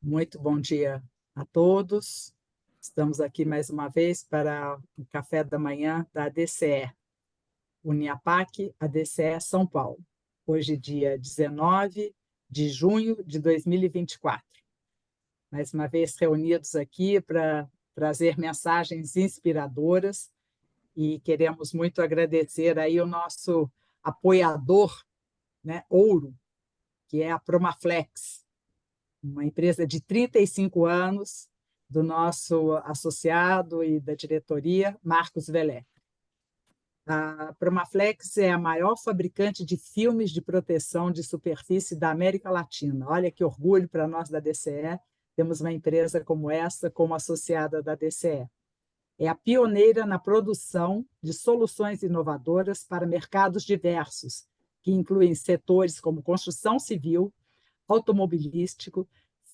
Muito bom dia a todos. Estamos aqui mais uma vez para o café da manhã da ADCE, Uniapac, ADCE São Paulo. Hoje, dia 19 de junho de 2024. Mais uma vez reunidos aqui para trazer mensagens inspiradoras e queremos muito agradecer aí o nosso apoiador, né, ouro, que é a Promaflex, uma empresa de 35 anos, do nosso associado e da diretoria, Marcos Velé. A Promaflex é a maior fabricante de filmes de proteção de superfície da América Latina. Olha que orgulho para nós da DCE, temos uma empresa como essa como associada da DCE. É a pioneira na produção de soluções inovadoras para mercados diversos, que incluem setores como construção civil, automobilístico,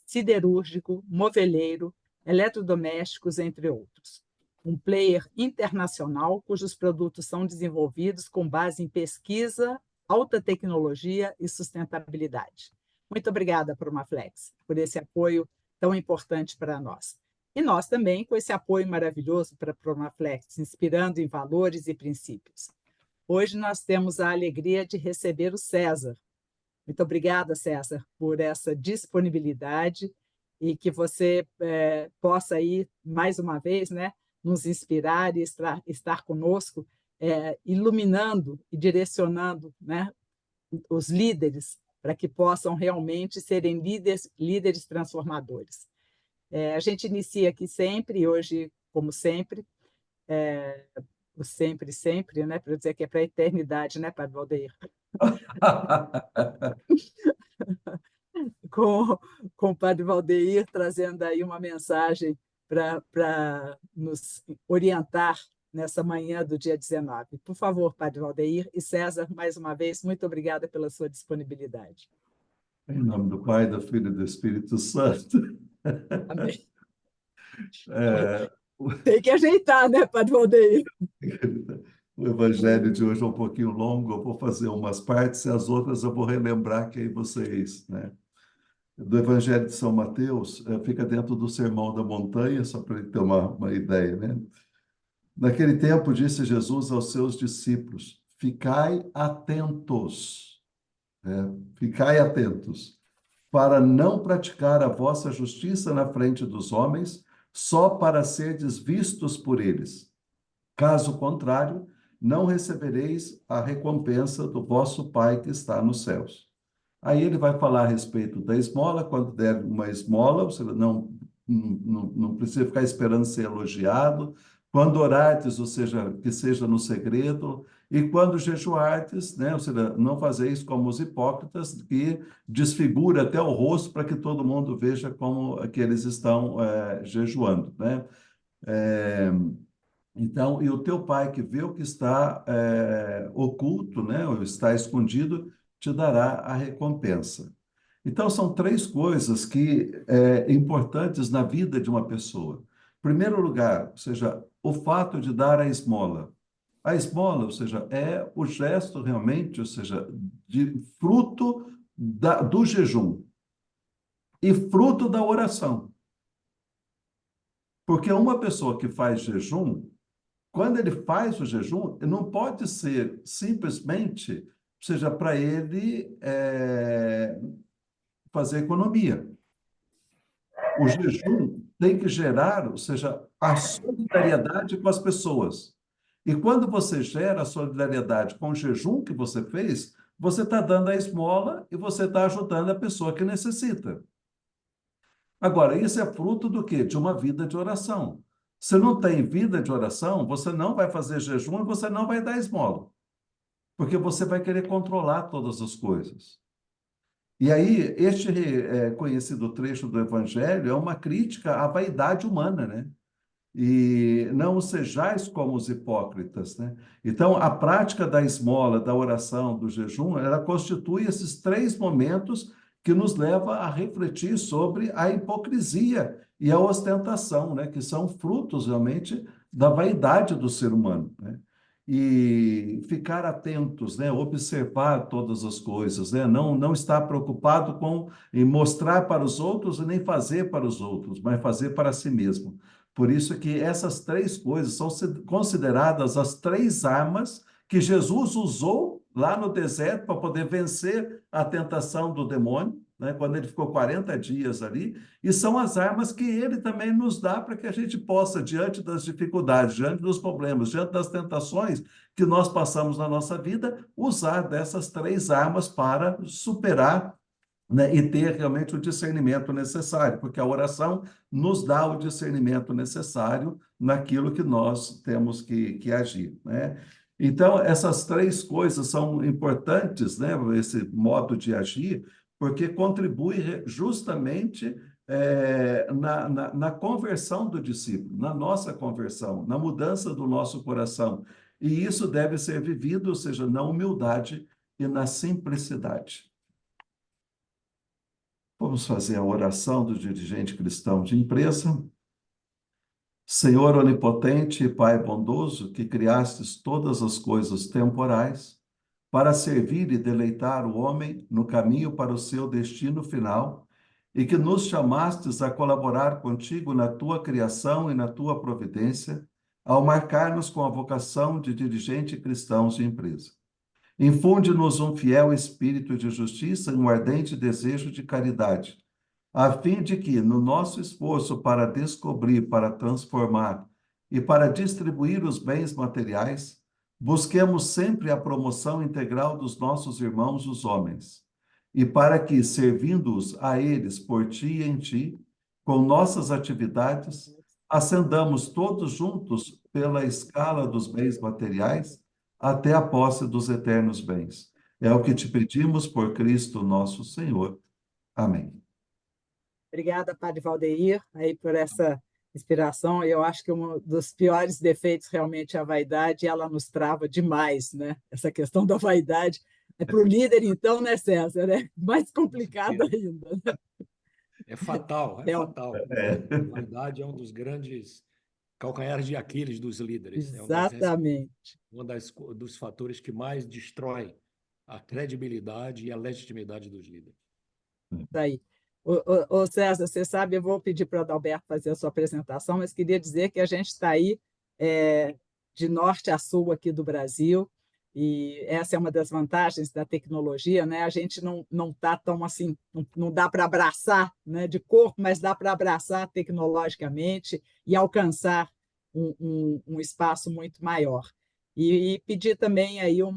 siderúrgico, moveleiro, eletrodomésticos, entre outros. Um player internacional cujos produtos são desenvolvidos com base em pesquisa, alta tecnologia e sustentabilidade. Muito obrigada, Promaflex, por esse apoio tão importante para nós. E nós também, com esse apoio maravilhoso para a Promaflex, inspirando em valores e princípios. Hoje nós temos a alegria de receber o César. Muito obrigada, César, por essa disponibilidade e que você possa aí, mais uma vez, né, nos inspirar e estar conosco, iluminando e direcionando, né, os líderes para que possam realmente serem líderes transformadores. A gente inicia aqui sempre, hoje, como sempre, o sempre, né, para dizer que é para a eternidade, né, Padre Valdeir? com o Padre Valdeir, trazendo aí uma mensagem para nos orientar nessa manhã do dia 19. Por favor, Padre Valdeir e César, mais uma vez, muito obrigada pela sua disponibilidade. Em nome do Pai, do Filho e do Espírito Santo. Amém. Tem que ajeitar, né, Padre Valdeir? O evangelho de hoje é um pouquinho longo, eu vou fazer umas partes e as outras eu vou relembrar que aí vocês, né? Do Evangelho de São Mateus, fica dentro do Sermão da Montanha, só para ele ter uma ideia, né? Naquele tempo, disse Jesus aos seus discípulos: ficai atentos, né? Ficai atentos, para não praticar a vossa justiça na frente dos homens, só para serdes vistos por eles. Caso contrário, não recebereis a recompensa do vosso Pai que está nos céus. Aí ele vai falar a respeito da esmola. Quando der uma esmola, você não precisa ficar esperando ser elogiado. Quando orardes, ou seja, que seja no segredo. E quando jejuardes, né, ou seja, não fazeis como os hipócritas, que desfigura até o rosto para que todo mundo veja como que eles estão jejuando, né? Então, e o teu pai que vê o que está oculto, né, ou está escondido, te dará a recompensa. Então, são três coisas que importantes na vida de uma pessoa. Em primeiro lugar, ou seja, o fato de dar a esmola. A esmola, ou seja, é o gesto realmente, ou seja, de fruto do jejum e fruto da oração. Porque uma pessoa que faz jejum, quando ele faz o jejum, não pode ser simplesmente, ou seja, para ele fazer economia. O jejum tem que gerar, ou seja, a solidariedade com as pessoas. E quando você gera a solidariedade com o jejum que você fez, você está dando a esmola e você está ajudando a pessoa que necessita. Agora, isso é fruto do quê? De uma vida de oração. Se não tem vida de oração, você não vai fazer jejum e você não vai dar esmola, porque você vai querer controlar todas as coisas. E aí, este conhecido trecho do Evangelho é uma crítica à vaidade humana, né? E não sejais como os hipócritas, né? Então, a prática da esmola, da oração, do jejum, ela constitui esses três momentos que nos leva a refletir sobre a hipocrisia e a ostentação, né? Que são frutos realmente da vaidade do ser humano, né? e ficar atentos, né? Observar todas as coisas, né? Não estar preocupado com em mostrar para os outros e nem fazer para os outros, mas fazer para si mesmo. Por isso que essas três coisas são consideradas as três armas que Jesus usou lá no deserto para poder vencer a tentação do demônio, né? Quando ele ficou 40 dias ali, e são as armas que ele também nos dá para que a gente possa, diante das dificuldades, diante dos problemas, diante das tentações que nós passamos na nossa vida, usar dessas três armas para superar, né, e ter realmente o discernimento necessário, porque a oração nos dá o discernimento necessário naquilo que nós temos que agir, né? Então, essas três coisas são importantes, né, esse modo de agir, porque contribui justamente na conversão do discípulo, na nossa conversão, na mudança do nosso coração. E isso deve ser vivido, ou seja, na humildade e na simplicidade. Vamos fazer a oração do dirigente cristão de empresa. Senhor onipotente e Pai bondoso, que criastes todas as coisas temporais, para servir e deleitar o homem no caminho para o seu destino final, e que nos chamastes a colaborar contigo na tua criação e na tua providência, ao marcar-nos com a vocação de dirigente cristãos de empresa. Infunde-nos um fiel espírito de justiça e um ardente desejo de caridade, a fim de que, no nosso esforço para descobrir, para transformar e para distribuir os bens materiais, busquemos sempre a promoção integral dos nossos irmãos, os homens, e para que, servindo-os a eles por ti e em ti, com nossas atividades, ascendamos todos juntos pela escala dos bens materiais até a posse dos eternos bens. É o que te pedimos por Cristo nosso Senhor. Amém. Obrigada, Padre Valdeir, aí por essa inspiração. Eu acho que um dos piores defeitos realmente é a vaidade, e ela nos trava demais, né? Essa questão da vaidade. É para o líder, então, né, César? É mais complicado ainda, né? É fatal, é fatal. A vaidade é um dos grandes calcanhares de Aquiles dos líderes. Exatamente. Dos fatores que mais destrói a credibilidade e a legitimidade dos líderes. Isso aí. Ô, César, você sabe, eu vou pedir para o Adalberto fazer a sua apresentação, mas queria dizer que a gente está aí de norte a sul aqui do Brasil, e essa é uma das vantagens da tecnologia, né? A gente não está tão assim, não dá para abraçar, né, de corpo, mas dá para abraçar tecnologicamente e alcançar um espaço muito maior. E pedir também aí um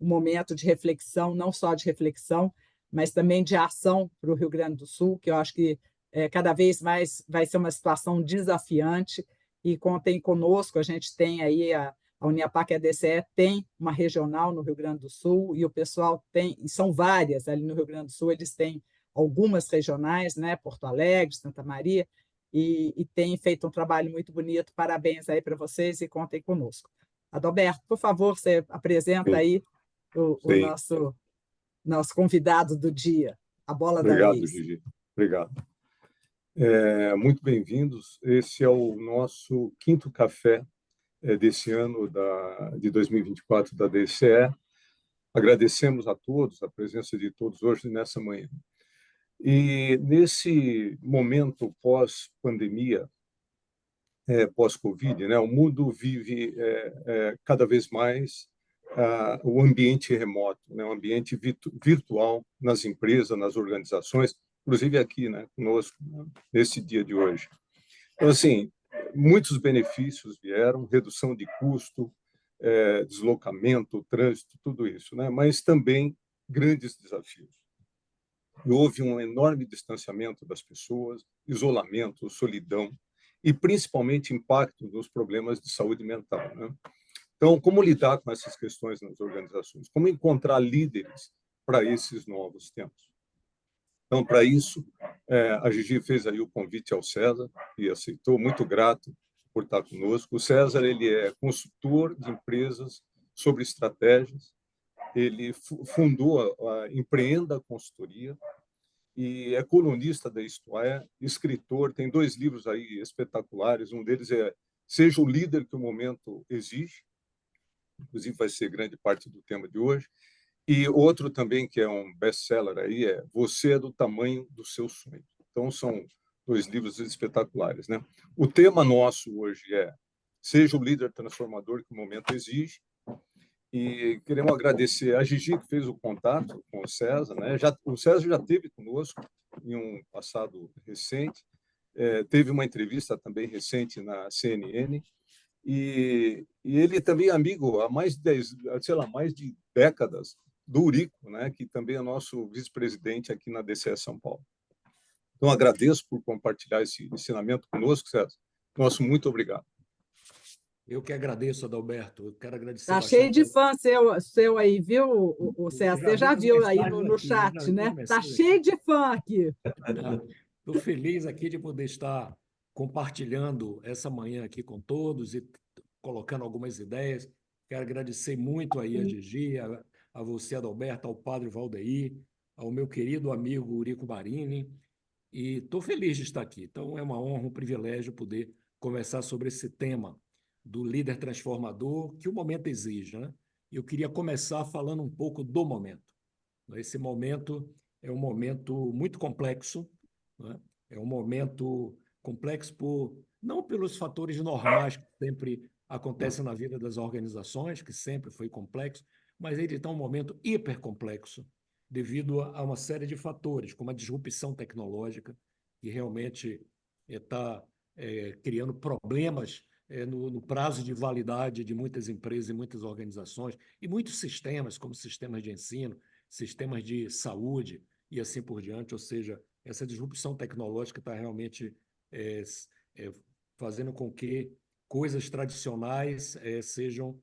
momento de reflexão, não só de reflexão, mas também de ação para o Rio Grande do Sul, que eu acho que cada vez mais vai ser uma situação desafiante, e contem conosco. A gente tem aí a Uniapac e a DCE tem uma regional no Rio Grande do Sul, e o pessoal tem, e são várias ali no Rio Grande do Sul, eles têm algumas regionais, né, Porto Alegre, Santa Maria, e têm feito um trabalho muito bonito. Parabéns aí para vocês e contem conosco. Adalberto, por favor, você apresenta aí o nosso convidado do dia, a bola da vez. Obrigado, Gigi. Obrigado. Muito bem-vindos. Esse é o nosso quinto café desse ano de 2024 da DCE. Agradecemos a todos, a presença de todos hoje nessa manhã. E nesse momento pós-pandemia, pós-Covid, né, o mundo vive cada vez mais o ambiente remoto, né, o ambiente virtual nas empresas, nas organizações, inclusive aqui, né, conosco, né, nesse dia de hoje. Então, assim, muitos benefícios vieram, redução de custo, deslocamento, trânsito, tudo isso, né, mas também grandes desafios. E houve um enorme distanciamento das pessoas, isolamento, solidão, e principalmente impacto nos problemas de saúde mental, né? Então, como lidar com essas questões nas organizações? Como encontrar líderes para esses novos tempos? Então, para isso, a Gigi fez aí o convite ao César e aceitou, muito grato por estar conosco. O César, ele é consultor de empresas sobre estratégias, ele fundou a Empreenda Consultoria e é colunista da Isto É, escritor, tem 2 livros aí espetaculares, um deles é Seja o Líder que o Momento Exige, inclusive vai ser grande parte do tema de hoje. E outro também que é um best-seller aí é Você é do Tamanho do Seu Sonho. Então, são 2 livros espetaculares, né? O tema nosso hoje é Seja o líder transformador que o momento exige. E queremos agradecer a Gigi, que fez o contato com o César, né? O César já esteve conosco em um passado recente, teve uma entrevista também recente na CNN, e ele também é amigo há mais de 10, sei lá, mais de décadas do Urico, né? Que também é nosso vice-presidente aqui na DCE São Paulo. Então, agradeço por compartilhar esse ensinamento conosco, César. Nosso muito obrigado. Eu que agradeço, Adalberto. Eu quero agradecer Tá bastante. cheio de fã seu aí, viu, o César? Você já viu aí no aqui, chat, né? Tá cheio de fã aqui. Estou feliz aqui de poder estar compartilhando essa manhã aqui com todos e colocando algumas ideias. Quero agradecer muito aí a Gigi, a você, Adalberto, ao padre Valdeir, ao meu querido amigo Urico Marini, e estou feliz de estar aqui. Então, é uma honra, um privilégio poder conversar sobre esse tema do líder transformador que o momento exige, né? Eu queria começar falando um pouco do momento. Esse momento é um momento muito complexo, né? É um momento complexo não pelos fatores normais que sempre acontecem na vida das organizações, que sempre foi complexo, mas ele está um momento hipercomplexo devido a uma série de fatores, como a disrupção tecnológica, que realmente está criando problemas no prazo de validade de muitas empresas e muitas organizações, e muitos sistemas, como sistemas de ensino, sistemas de saúde e assim por diante. Ou seja, essa disrupção tecnológica está realmente fazendo com que coisas tradicionais sejam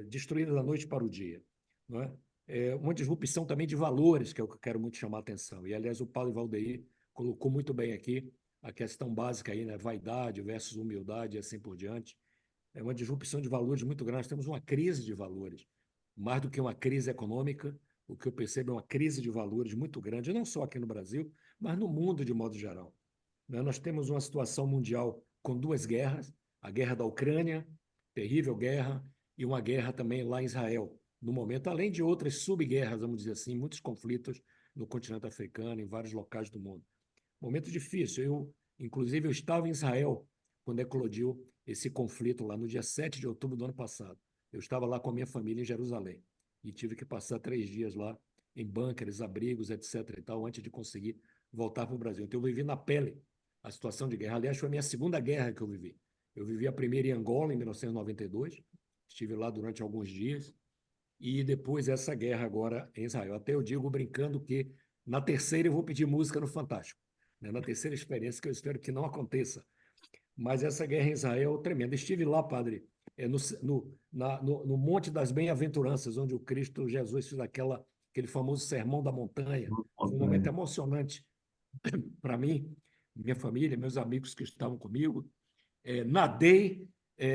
destruídas da noite para o dia, não é? Uma disrupção também de valores, que é o que eu quero muito chamar a atenção. E, aliás, o Paulo Valdeir colocou muito bem aqui a questão básica aí, né? Vaidade versus humildade e assim por diante. É uma disrupção de valores muito grande. Nós temos uma crise de valores, mais do que uma crise econômica. O que eu percebo é uma crise de valores muito grande, não só aqui no Brasil, mas no mundo de modo geral. Nós temos uma situação mundial com 2 guerras, a guerra da Ucrânia, terrível guerra, e uma guerra também lá em Israel, no momento, além de outras subguerras, vamos dizer assim, muitos conflitos no continente africano, em vários locais do mundo. Momento difícil. Inclusive, eu estava em Israel quando eclodiu esse conflito lá no dia 7 de outubro do ano passado. Eu estava lá com a minha família em Jerusalém e tive que passar 3 dias lá em bunkers, abrigos, etc. e tal, antes de conseguir voltar para o Brasil. Então, eu vivi na pele a situação de guerra. Aliás, foi a minha segunda guerra que eu vivi. Eu vivi a primeira em Angola, em 1992. Estive lá durante alguns dias. E depois essa guerra agora em Israel. Até eu digo, brincando, que na terceira eu vou pedir música no Fantástico, né? Na terceira experiência, que eu espero que não aconteça. Mas essa guerra em Israel é tremenda. Estive lá, padre, no Monte das Bem-aventuranças, onde o Cristo Jesus fez aquele famoso Sermão da Montanha. Foi um momento emocionante para mim, minha família, meus amigos que estavam comigo. Nadei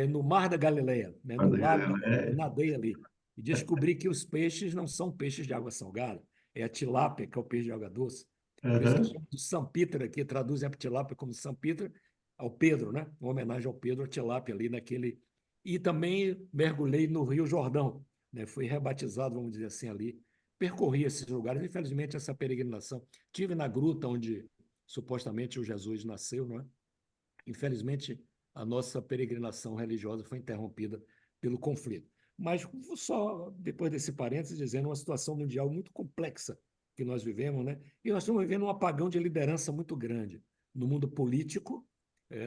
no Mar da Galileia, né? No lago, nadei ali. E descobri que os peixes não são peixes de água salgada, é a tilápia, que é o peixe de água doce. Por isso que chamam de São Peter aqui, traduzem a tilápia como São Peter, ao Pedro, né? Uma homenagem ao Pedro, a tilápia ali naquele. E também mergulhei no Rio Jordão, né? Fui rebatizado, vamos dizer assim, ali. Percorri esses lugares. Infelizmente, essa peregrinação. Tive na gruta onde supostamente o Jesus nasceu, não é? Infelizmente, a nossa peregrinação religiosa foi interrompida pelo conflito. Mas só depois desse parênteses, dizendo uma situação mundial muito complexa que nós vivemos, né? E nós estamos vivendo um apagão de liderança muito grande no mundo político,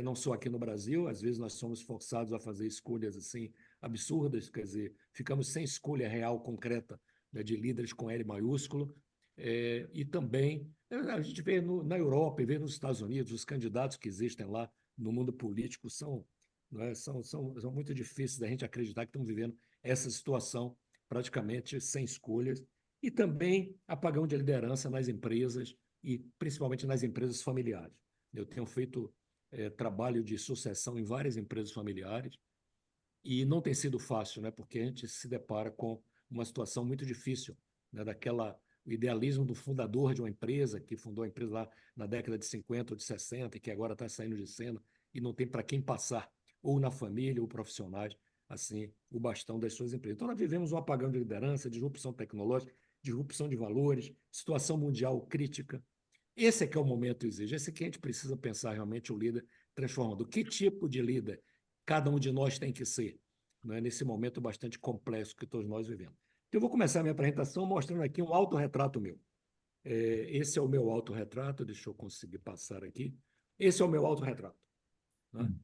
não só aqui no Brasil. Às vezes nós somos forçados a fazer escolhas assim absurdas, quer dizer, ficamos sem escolha real, concreta, né, de líderes com L maiúsculo. E também a gente vê na Europa e vê nos Estados Unidos os candidatos que existem lá no mundo político são muito difíceis da gente acreditar que estamos vivendo essa situação praticamente sem escolhas. E também apagão de liderança nas empresas e principalmente nas empresas familiares. Eu tenho feito trabalho de sucessão em várias empresas familiares e não tem sido fácil, né? Porque a gente se depara com uma situação muito difícil, né? O idealismo do fundador de uma empresa, que fundou a empresa lá na década de 50 ou de 60, e que agora está saindo de cena e não tem para quem passar, ou na família ou profissionais. assim, o bastão das suas empresas. Então, nós vivemos um apagão de liderança, disrupção tecnológica, disrupção de valores, situação mundial crítica. Esse é que é o momento exige, esse é que a gente precisa pensar realmente o líder transformador. Que tipo de líder cada um de nós tem que ser, né, nesse momento bastante complexo que todos nós vivemos. Então, eu vou começar a minha apresentação mostrando aqui um autorretrato meu. Esse é o meu autorretrato, deixa eu conseguir passar aqui. Esse é o meu autorretrato, né?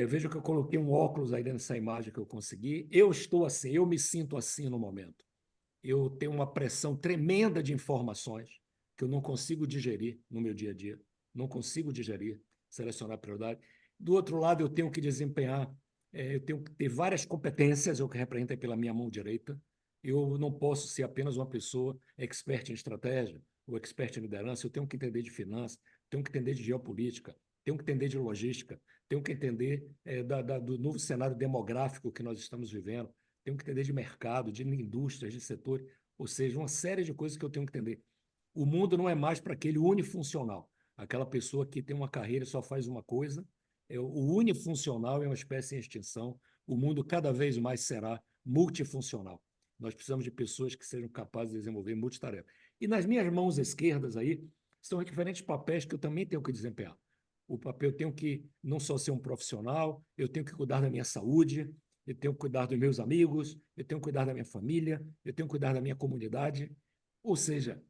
Veja que eu coloquei um óculos aí nessa imagem que eu consegui. Eu estou assim, eu me sinto assim no momento. Eu tenho uma pressão tremenda de informações que eu não consigo digerir no meu dia a dia. Não consigo digerir, selecionar prioridade. Do outro lado, eu tenho que desempenhar, eu tenho que ter várias competências, eu que represento pela minha mão direita. Eu não posso ser apenas uma pessoa expert em estratégia ou expert em liderança. Eu tenho que entender de finanças, tenho que entender de geopolítica, tenho que entender de logística, tenho que entender do novo cenário demográfico que nós estamos vivendo, tenho que entender de mercado, de indústrias, de setores, ou seja, uma série de coisas que eu tenho que entender. O mundo não é mais para aquele unifuncional, aquela pessoa que tem uma carreira e só faz uma coisa. O unifuncional é uma espécie em extinção. O mundo cada vez mais será multifuncional. Nós precisamos de pessoas que sejam capazes de desenvolver multitarefa. E nas minhas mãos esquerdas aí estão diferentes papéis que eu também tenho que desempenhar. O papel, eu tenho que não só ser um profissional, eu tenho que cuidar da minha saúde, eu tenho que cuidar dos meus amigos, eu tenho que cuidar da minha família, eu tenho que cuidar da minha comunidade. Ou seja,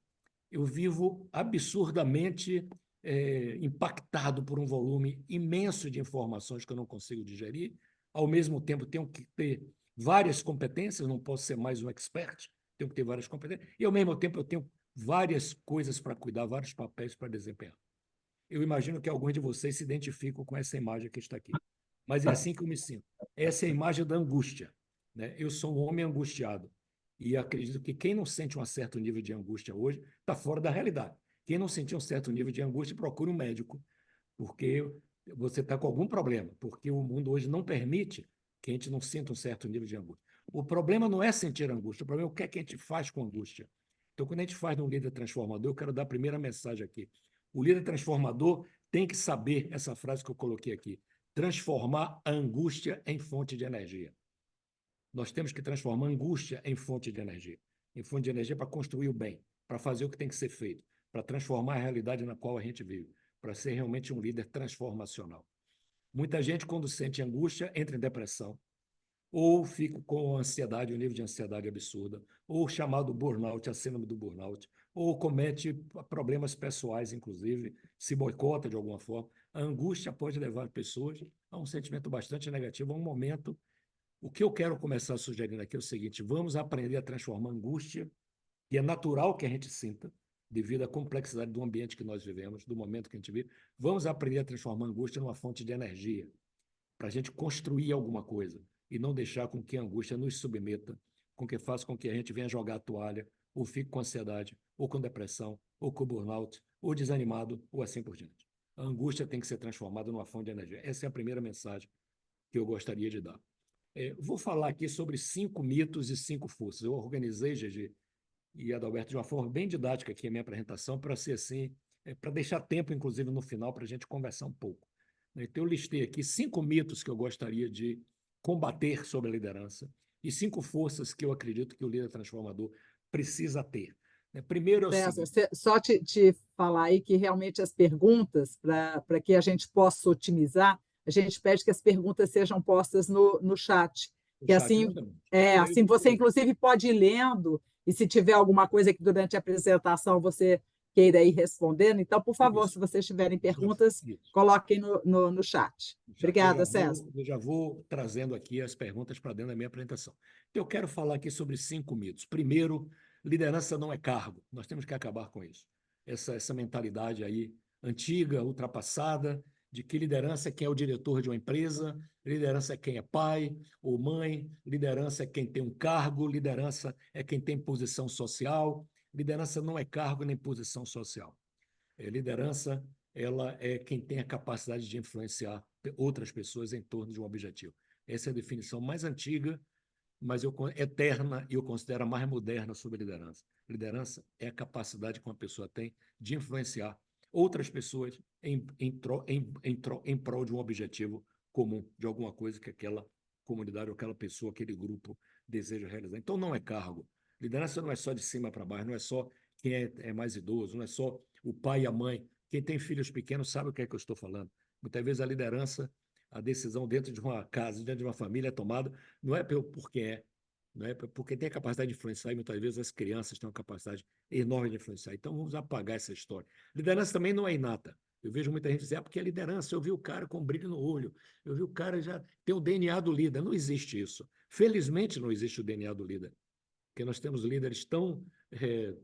eu vivo absurdamente impactado por um volume imenso de informações que eu não consigo digerir. Ao mesmo tempo, tenho que ter várias competências, não posso ser mais um expert, tenho que ter várias competências. E, ao mesmo tempo, eu tenho várias coisas para cuidar, vários papéis para desempenhar. Eu imagino que alguns de vocês se identificam com essa imagem que está aqui. Mas é assim que eu me sinto. Essa é a imagem da angústia, né? Eu sou um homem angustiado. E acredito que quem não sente um certo nível de angústia hoje está fora da realidade. Quem não sente um certo nível de angústia, procure um médico, porque você está com algum problema, porque o mundo hoje não permite que a gente não sinta um certo nível de angústia. O problema não é sentir angústia, o problema é o que é que a gente faz com angústia. Então, quando a gente faz um líder transformador, eu quero dar a primeira mensagem aqui. O líder transformador tem que saber essa frase que eu coloquei aqui: transformar a angústia em fonte de energia. Nós temos que transformar a angústia em fonte de energia. Em fonte de energia para construir o bem, para fazer o que tem que ser feito, para transformar a realidade na qual a gente vive, para ser realmente um líder transformacional. Muita gente, quando sente angústia, entra em depressão, ou fica com ansiedade, um nível de ansiedade absurda, ou chamado burnout, a síndrome do burnout, ou comete problemas pessoais, inclusive, se boicota de alguma forma. A angústia pode levar pessoas a um sentimento bastante negativo, a um momento. O que eu quero começar sugerindo aqui é o seguinte: vamos aprender a transformar a angústia, e é natural que a gente sinta, devido à complexidade do ambiente que nós vivemos, do momento que a gente vive, vamos aprender a transformar a angústia numa fonte de energia, para a gente construir alguma coisa, e não deixar com que a angústia nos submeta, com que faça com que a gente venha jogar a toalha, ou fique com ansiedade, ou com depressão, ou com burnout, ou desanimado, ou assim por diante. A angústia tem que ser transformada numa fonte de energia. Essa é a primeira mensagem que eu gostaria de dar. Vou falar aqui sobre 5 mitos e 5 forças. Eu organizei, GG e Adalberto, de uma forma bem didática aqui a minha apresentação, para ser assim, para deixar tempo, inclusive, no final, para a gente conversar um pouco. Então, eu listei aqui 5 mitos que eu gostaria de combater sobre a liderança e 5 forças que eu acredito que o líder transformador precisa ter. Primeiro é o César, seguinte... só te falar aí que realmente as perguntas, para que a gente possa otimizar, a gente pede que as perguntas sejam postas no chat, que assim, assim você inclusive pode ir lendo, e se tiver alguma coisa que durante a apresentação você queira ir respondendo, então, por favor, se vocês tiverem perguntas, coloquem no chat. Obrigada, César. Eu já vou trazendo aqui as perguntas para dentro da minha apresentação. Eu quero falar aqui sobre 5 mitos. Primeiro, liderança não é cargo. Nós temos que acabar com isso. Essa mentalidade aí antiga, ultrapassada, de que liderança é quem é o diretor de uma empresa, liderança é quem é pai ou mãe, liderança é quem tem um cargo, liderança é quem tem posição social. Liderança não é cargo nem posição social. Liderança, ela é quem tem a capacidade de influenciar outras pessoas em torno de um objetivo. Essa é a definição mais antiga, mas eterna, e eu considero a mais moderna sobre liderança. Liderança é a capacidade que uma pessoa tem de influenciar outras pessoas em prol de um objetivo comum, de alguma coisa que aquela comunidade, ou aquela pessoa, aquele grupo deseja realizar. Então, não é cargo. Liderança não é só de cima para baixo, não é só quem é mais idoso, não é só o pai e a mãe. Quem tem filhos pequenos sabe o que é que eu estou falando. Muitas vezes a liderança, a decisão dentro de uma casa, dentro de uma família é tomada, não é por quem é, não é porque tem a capacidade de influenciar, e muitas vezes as crianças têm uma capacidade enorme de influenciar. Então, vamos apagar essa história. Liderança também não é inata. Eu vejo muita gente dizer, porque é liderança, eu vi o cara com brilho no olho, eu vi o cara já ter o DNA do líder. Não existe isso. Felizmente não existe o DNA do líder, porque nós temos líderes tão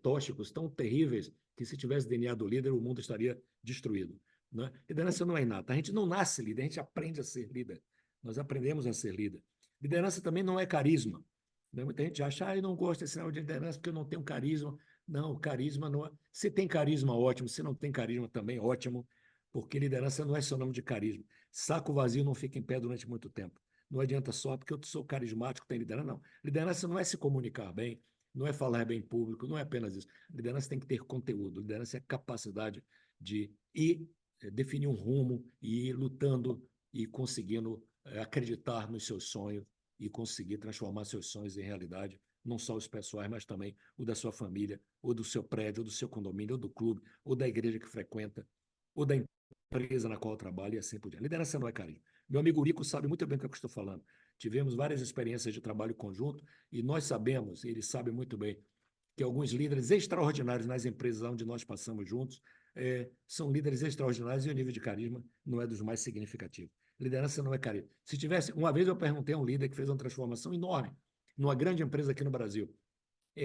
tóxicos, tão terríveis, que se tivesse DNA do líder, o mundo estaria destruído. Né? Liderança não é inata. A gente não nasce líder, a gente aprende a ser líder. Nós aprendemos a ser líder. Liderança também não é carisma. Né? Muita gente acha, eu não gosto desse sinal de liderança porque eu não tenho carisma. Não, carisma não é. Se tem carisma, ótimo. Se não tem carisma, também ótimo, porque liderança não é sinônimo de carisma. Saco vazio não fica em pé durante muito tempo. Não adianta só porque eu sou carismático, tem liderança, não. Liderança não é se comunicar bem, não é falar bem em público, não é apenas isso. Liderança tem que ter conteúdo. Liderança é capacidade de ir, definir um rumo e ir lutando e conseguindo acreditar nos seus sonhos e conseguir transformar seus sonhos em realidade, não só os pessoais, mas também o da sua família, ou do seu prédio, ou do seu condomínio, ou do clube, ou da igreja que frequenta, ou da empresa na qual trabalha e assim por diante. Liderança não é carinho. Meu amigo Urico sabe muito bem o que eu estou falando. Tivemos várias experiências de trabalho conjunto e nós sabemos, ele sabe muito bem, que alguns líderes extraordinários nas empresas onde nós passamos juntos são líderes extraordinários e o nível de carisma não é dos mais significativos. Liderança não é carisma. Se tivesse, uma vez eu perguntei a um líder que fez uma transformação enorme numa grande empresa aqui no Brasil,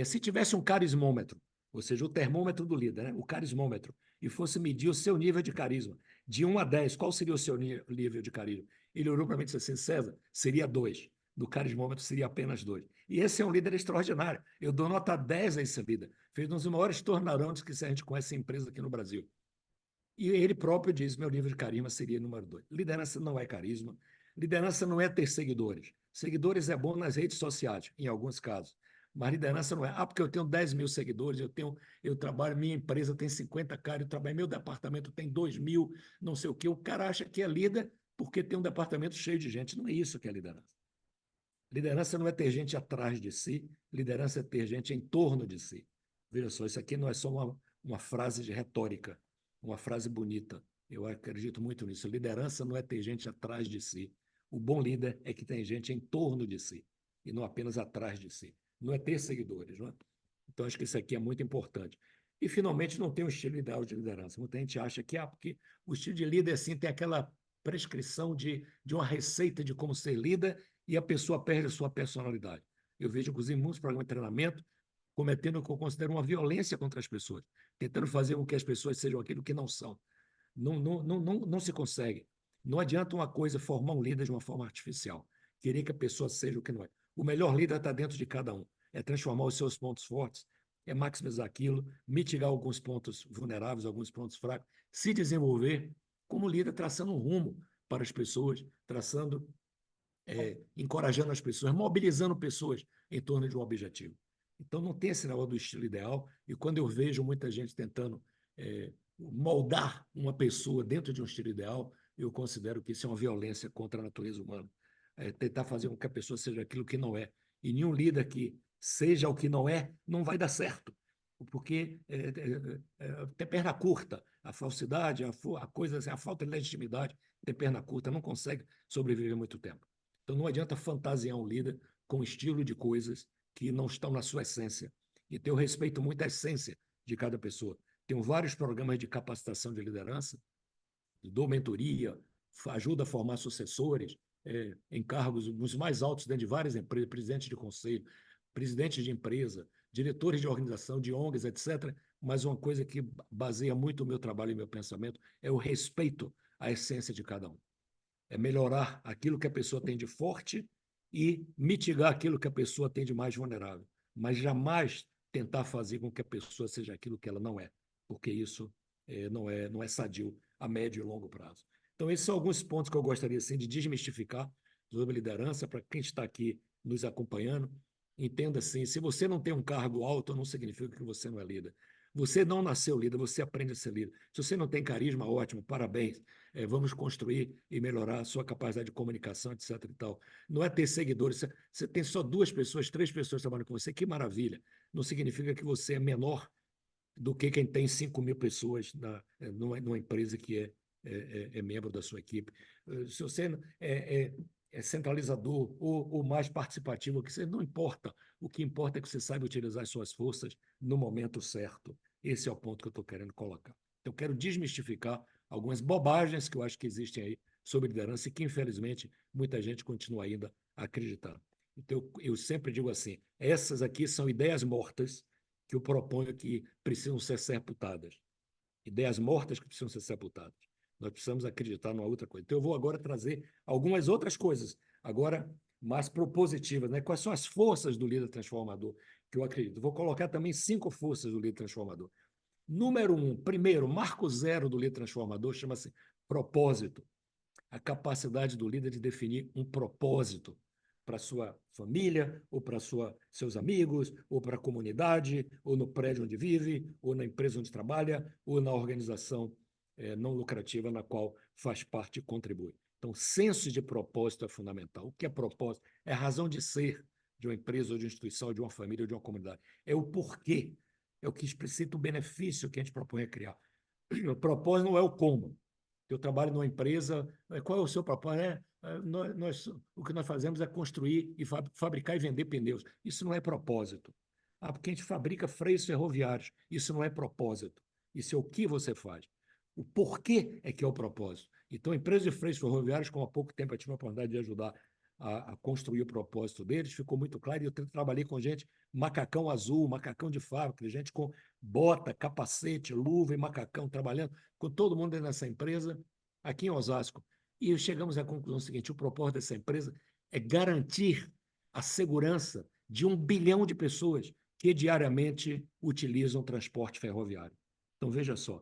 se tivesse um carismômetro, ou seja, o termômetro do líder, né? O carismômetro, e fosse medir o seu nível de carisma, de 1 a 10, qual seria o seu nível de carisma? Ele olhou para mim e disse assim, César, seria 2. Do carismômetro seria apenas 2. E esse é um líder extraordinário. Eu dou nota 10 a esse líder. Fez um dos maiores turnarounds que a gente conhece em empresa aqui no Brasil. E ele próprio diz, meu nível de carisma seria número 2. Liderança não é carisma. Liderança não é ter seguidores. Seguidores é bom nas redes sociais, em alguns casos. Mas liderança não é. Porque eu tenho 10 mil seguidores, eu trabalho, minha empresa tem 50 caras, eu trabalho, meu departamento tem 2 mil, não sei o quê. O cara acha que é líder porque tem um departamento cheio de gente. Não é isso que é liderança. Liderança não é ter gente atrás de si, liderança é ter gente em torno de si. Veja só, isso aqui não é só uma frase de retórica, uma frase bonita. Eu acredito muito nisso. Liderança não é ter gente atrás de si. O bom líder é que tem gente em torno de si, e não apenas atrás de si. Não é ter seguidores, não é? Então, acho que isso aqui é muito importante. E, finalmente, não tem um estilo ideal de liderança. Muita gente acha que, porque o estilo de líder, assim, tem aquela prescrição de uma receita de como ser líder e a pessoa perde a sua personalidade. Eu vejo, inclusive, muitos programas de treinamento cometendo o que eu considero uma violência contra as pessoas, tentando fazer com que as pessoas sejam aquilo que não são. Não se consegue. Não adianta uma coisa formar um líder de uma forma artificial, querer que a pessoa seja o que não é. O melhor líder está dentro de cada um. É transformar os seus pontos fortes, é maximizar aquilo, mitigar alguns pontos vulneráveis, alguns pontos fracos, se desenvolver como líder, traçando um rumo para as pessoas, encorajando as pessoas, mobilizando pessoas em torno de um objetivo. Então, não tem esse negócio do estilo ideal, e quando eu vejo muita gente tentando moldar uma pessoa dentro de um estilo ideal, eu considero que isso é uma violência contra a natureza humana. Tentar fazer com que a pessoa seja aquilo que não é. E nenhum líder que seja o que não é, não vai dar certo, porque tem perna curta. A falsidade, a coisa assim, a falta de legitimidade tem perna curta, não consegue sobreviver muito tempo. Então, não adianta fantasiar um líder com estilo de coisas que não estão na sua essência. E eu respeito muito a essência de cada pessoa. Tenho vários programas de capacitação de liderança, dou mentoria, ajuda a formar sucessores, em cargos os mais altos dentro de várias empresas, presidente de conselho, presidente de empresa, diretores de organização, de ONGs, etc. Mas uma coisa que baseia muito o meu trabalho e meu pensamento é o respeito à essência de cada um. É melhorar aquilo que a pessoa tem de forte e mitigar aquilo que a pessoa tem de mais vulnerável, mas jamais tentar fazer com que a pessoa seja aquilo que ela não é, porque isso não é sadio a médio e longo prazo. Então, esses são alguns pontos que eu gostaria assim, de desmistificar sobre liderança, para quem está aqui nos acompanhando. Entenda assim, se você não tem um cargo alto, não significa que você não é líder. Você não nasceu líder, você aprende a ser líder. Se você não tem carisma, ótimo, parabéns. Vamos construir e melhorar a sua capacidade de comunicação, etc. E tal. Não é ter seguidores. Você tem só 2 pessoas, 3 pessoas trabalhando com você, que maravilha. Não significa que você é menor do que quem tem 5.000 pessoas numa empresa que é membro da sua equipe. Se você é centralizador ou mais participativo, que você não importa. O que importa é que você saiba utilizar as suas forças no momento certo. Esse é o ponto que eu estou querendo colocar. Então, eu quero desmistificar algumas bobagens que eu acho que existem aí sobre liderança e que, infelizmente, muita gente continua ainda acreditando. Então, eu sempre digo assim, essas aqui são ideias mortas que eu proponho que precisam ser sepultadas. Ideias mortas que precisam ser sepultadas. Nós precisamos acreditar numa outra coisa. Então, eu vou agora trazer algumas outras coisas, agora mais propositivas, né? Quais são as forças do líder transformador que eu acredito? Vou colocar também 5 forças do líder transformador. Número 1, primeiro, marco zero do líder transformador chama-se propósito. A capacidade do líder de definir um propósito para sua família, ou para seus amigos, ou para a comunidade, ou no prédio onde vive, ou na empresa onde trabalha, ou na organização não lucrativa na qual faz parte e contribui. Então, senso de propósito é fundamental. O que é propósito? É a razão de ser de uma empresa, ou de uma instituição, de uma família, ou de uma comunidade. É o porquê, é o que explicita o benefício que a gente propõe a criar. O propósito não é o como. Eu trabalho numa empresa, qual é o seu propósito? O que nós fazemos é construir e fabricar e vender pneus. Isso não é propósito. Porque a gente fabrica freios ferroviários. Isso não é propósito. Isso é o que você faz. O porquê é que é o propósito. Então, a empresa de freios ferroviários, como há pouco tempo eu tive a oportunidade de ajudar a construir o propósito deles, ficou muito claro. E eu trabalhei com gente macacão azul, macacão de fábrica, gente com bota, capacete, luva e macacão, trabalhando com todo mundo dentro dessa empresa, aqui em Osasco. E chegamos à conclusão seguinte: o propósito dessa empresa é garantir a segurança de 1 bilhão de pessoas que diariamente utilizam o transporte ferroviário. Então, veja só,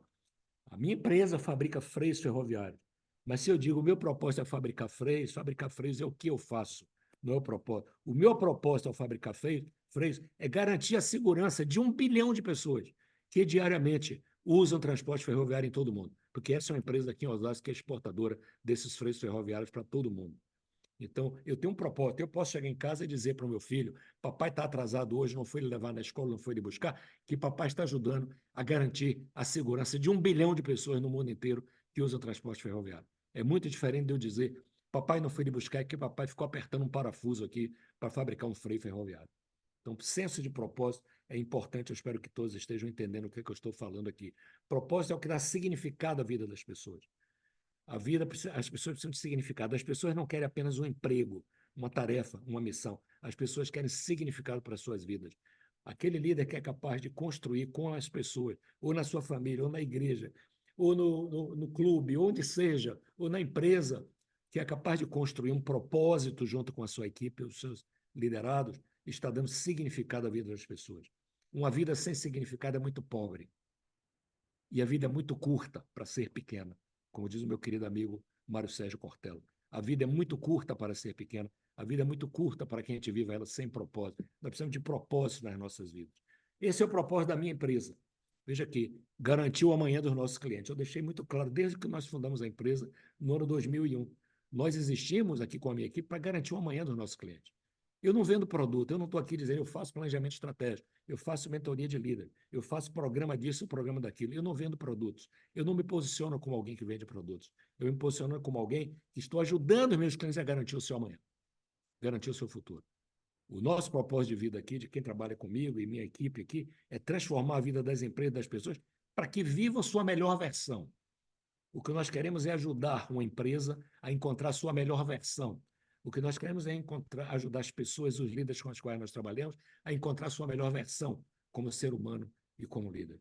a minha empresa fabrica freios ferroviários, mas se eu digo o meu propósito é fabricar freios é o que eu faço, não é o propósito. O meu propósito ao fabricar freios é garantir a segurança de 1 bilhão de pessoas que diariamente usam transporte ferroviário em todo o mundo, porque essa é uma empresa aqui em Osasco que é exportadora desses freios ferroviários para todo o mundo. Então, eu tenho um propósito. Eu posso chegar em casa e dizer para o meu filho: papai está atrasado hoje, não foi lhe levar na escola, não foi lhe buscar, que papai está ajudando a garantir a segurança de 1 bilhão de pessoas no mundo inteiro que usam transporte ferroviário. É muito diferente de eu dizer: papai não foi lhe buscar, é que papai ficou apertando um parafuso aqui para fabricar um freio ferroviário. Então, senso de propósito é importante. Eu espero que todos estejam entendendo o que eu estou falando aqui. Propósito é o que dá significado à vida das pessoas. A vida, as pessoas precisam de significado. As pessoas não querem apenas um emprego, uma tarefa, uma missão. As pessoas querem significado para as suas vidas. Aquele líder que é capaz de construir com as pessoas, ou na sua família, ou na igreja, ou no clube, onde seja, ou na empresa, que é capaz de construir um propósito junto com a sua equipe, os seus liderados, está dando significado à vida das pessoas. Uma vida sem significado é muito pobre. E a vida é muito curta para ser pequena, como diz o meu querido amigo Mário Sérgio Cortella. A vida é muito curta para ser pequena, a vida é muito curta para que a gente viva ela sem propósito. Nós precisamos de propósito nas nossas vidas. Esse é o propósito da minha empresa. Veja aqui, garantir o amanhã dos nossos clientes. Eu deixei muito claro desde que nós fundamos a empresa no ano 2001. Nós existimos aqui com a minha equipe para garantir o amanhã dos nossos clientes. Eu não vendo produto, eu não estou aqui dizendo eu faço planejamento estratégico, eu faço mentoria de líder, eu faço programa disso, programa daquilo. Eu não vendo produtos. Eu não me posiciono como alguém que vende produtos. Eu me posiciono como alguém que estou ajudando os meus clientes a garantir o seu amanhã, garantir o seu futuro. O nosso propósito de vida aqui, de quem trabalha comigo e minha equipe aqui, é transformar a vida das empresas, das pessoas, para que vivam sua melhor versão. O que nós queremos é ajudar uma empresa a encontrar sua melhor versão. O que nós queremos é ajudar as pessoas, os líderes com os quais nós trabalhamos, a encontrar sua melhor versão como ser humano e como líder.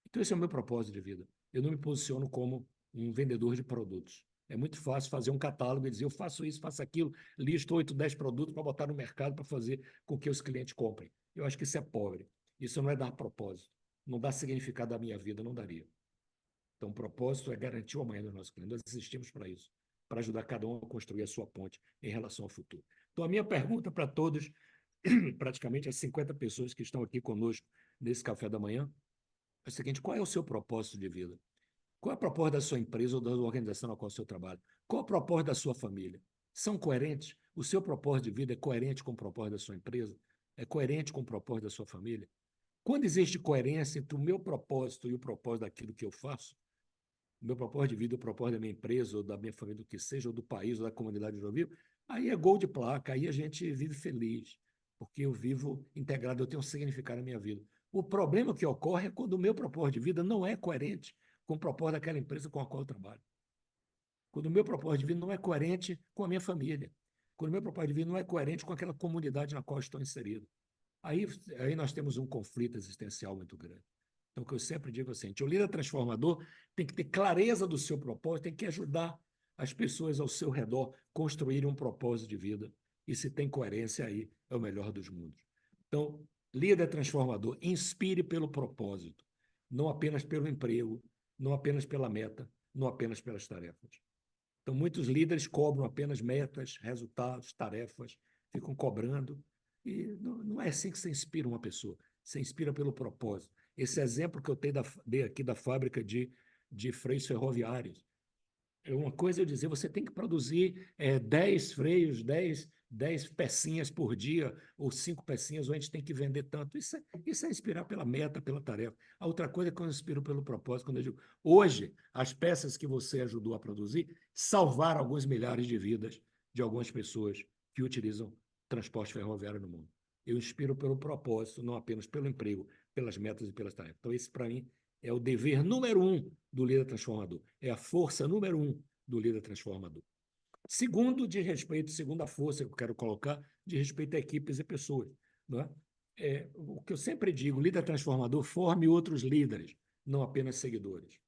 Então, esse é o meu propósito de vida. Eu não me posiciono como um vendedor de produtos. É muito fácil fazer um catálogo e dizer: eu faço isso, faço aquilo, listo 8, 10 produtos para botar no mercado para fazer com que os clientes comprem. Eu acho que isso é pobre. Isso não é dar propósito. Não dá significado à minha vida, não daria. Então, o propósito é garantir o amanhã dos nossos clientes. Nós existimos para isso, para ajudar cada um a construir a sua ponte em relação ao futuro. Então, a minha pergunta para todos, praticamente as 50 pessoas que estão aqui conosco nesse café da manhã, é o seguinte: qual é o seu propósito de vida? Qual é o propósito da sua empresa ou da organização na qual você trabalha? Qual é o propósito da sua família? São coerentes? O seu propósito de vida é coerente com o propósito da sua empresa? É coerente com o propósito da sua família? Quando existe coerência entre o meu propósito e o propósito daquilo que eu faço, o meu propósito de vida, o propósito da minha empresa, ou da minha família, do que seja, ou do país, ou da comunidade onde eu vivo, aí é gol de placa, aí a gente vive feliz, porque eu vivo integrado, eu tenho um significado na minha vida. O problema que ocorre é quando o meu propósito de vida não é coerente com o propósito daquela empresa com a qual eu trabalho. Quando o meu propósito de vida não é coerente com a minha família. Quando o meu propósito de vida não é coerente com aquela comunidade na qual eu estou inserido. Aí nós temos um conflito existencial muito grande. Então, o que eu sempre digo é o seguinte: o líder transformador tem que ter clareza do seu propósito, tem que ajudar as pessoas ao seu redor a construírem um propósito de vida. E se tem coerência, aí é o melhor dos mundos. Então, líder transformador, inspire pelo propósito, não apenas pelo emprego, não apenas pela meta, não apenas pelas tarefas. Então, muitos líderes cobram apenas metas, resultados, tarefas, ficam cobrando. E não é assim que você inspira uma pessoa. Você inspira pelo propósito. Esse exemplo que eu dei aqui da fábrica de freios ferroviários. É uma coisa eu dizer, você tem que produzir 10 freios, 10 pecinhas por dia, ou 5 pecinhas, ou a gente tem que vender tanto. Isso é inspirar pela meta, pela tarefa. A outra coisa é quando eu inspiro pelo propósito, quando eu digo, hoje, as peças que você ajudou a produzir salvaram alguns milhares de vidas de algumas pessoas que utilizam transporte ferroviário no mundo. Eu inspiro pelo propósito, não apenas pelo emprego, pelas metas e pelas tarefas. Então, esse, para mim, é o dever número 1 do líder transformador. É a força número 1 do líder transformador. Segundo, de respeito, segunda força que eu quero colocar, de respeito a equipes e pessoas. Não é? O que eu sempre digo: líder transformador forme outros líderes, não apenas seguidores.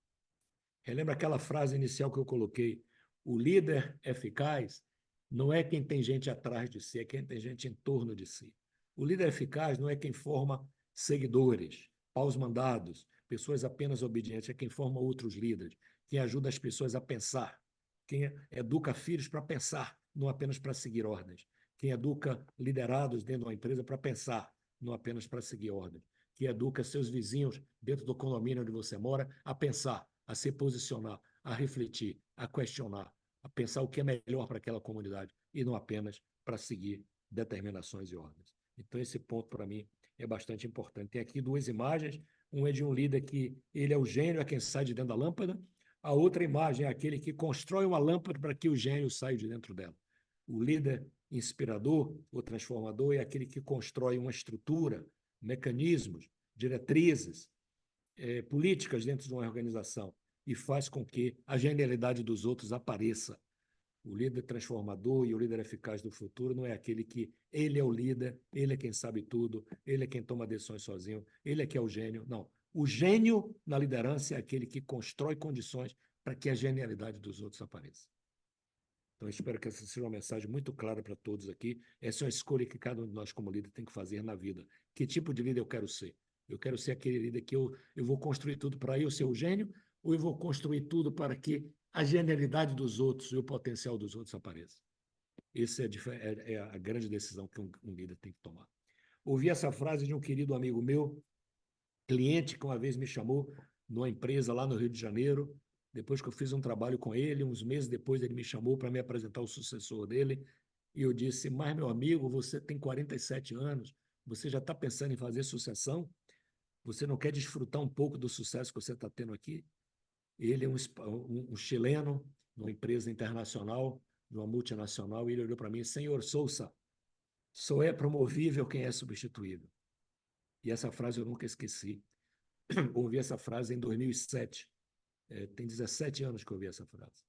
Relembra aquela frase inicial que eu coloquei: o líder eficaz não é quem tem gente atrás de si, é quem tem gente em torno de si. O líder eficaz não é quem forma seguidores, paus mandados, pessoas apenas obedientes, é quem forma outros líderes, quem ajuda as pessoas a pensar, quem educa filhos para pensar, não apenas para seguir ordens, quem educa liderados dentro de uma empresa para pensar, não apenas para seguir ordens, que educa seus vizinhos dentro do condomínio onde você mora a pensar, a se posicionar, a refletir, a questionar, a pensar o que é melhor para aquela comunidade e não apenas para seguir determinações e ordens. Então, esse ponto, para mim, é bastante importante. Tem aqui duas imagens. Um é de um líder que ele é o gênio, é quem sai de dentro da lâmpada. A outra imagem é aquele que constrói uma lâmpada para que o gênio saia de dentro dela. O líder inspirador, o transformador, é aquele que constrói uma estrutura, mecanismos, diretrizes, políticas dentro de uma organização e faz com que a genialidade dos outros apareça. O líder transformador e o líder eficaz do futuro não é aquele que ele é o líder, ele é quem sabe tudo, ele é quem toma decisões sozinho, ele é que é o gênio. Não. O gênio na liderança é aquele que constrói condições para que a genialidade dos outros apareça. Então, eu espero que essa seja uma mensagem muito clara para todos aqui. Essa é uma escolha que cada um de nós, como líder, tem que fazer na vida. Que tipo de líder eu quero ser? Eu quero ser aquele líder que eu vou construir tudo para eu ser o gênio, ou eu vou construir tudo para que a genialidade dos outros e o potencial dos outros apareça? Essa é a grande decisão que um líder tem que tomar. Ouvi essa frase de um querido amigo meu, cliente, que uma vez me chamou numa empresa lá no Rio de Janeiro. Depois que eu fiz um trabalho com ele, uns meses depois ele me chamou para me apresentar o sucessor dele, e eu disse: mas, meu amigo, você tem 47 anos, você já está pensando em fazer sucessão? Você não quer desfrutar um pouco do sucesso que você está tendo aqui? Ele é um chileno, numa empresa internacional, numa multinacional, e ele olhou para mim: senhor Sousa, só é promovível quem é substituível. E essa frase eu nunca esqueci. Ouvi essa frase em 2007. Tem 17 anos que eu ouvi essa frase.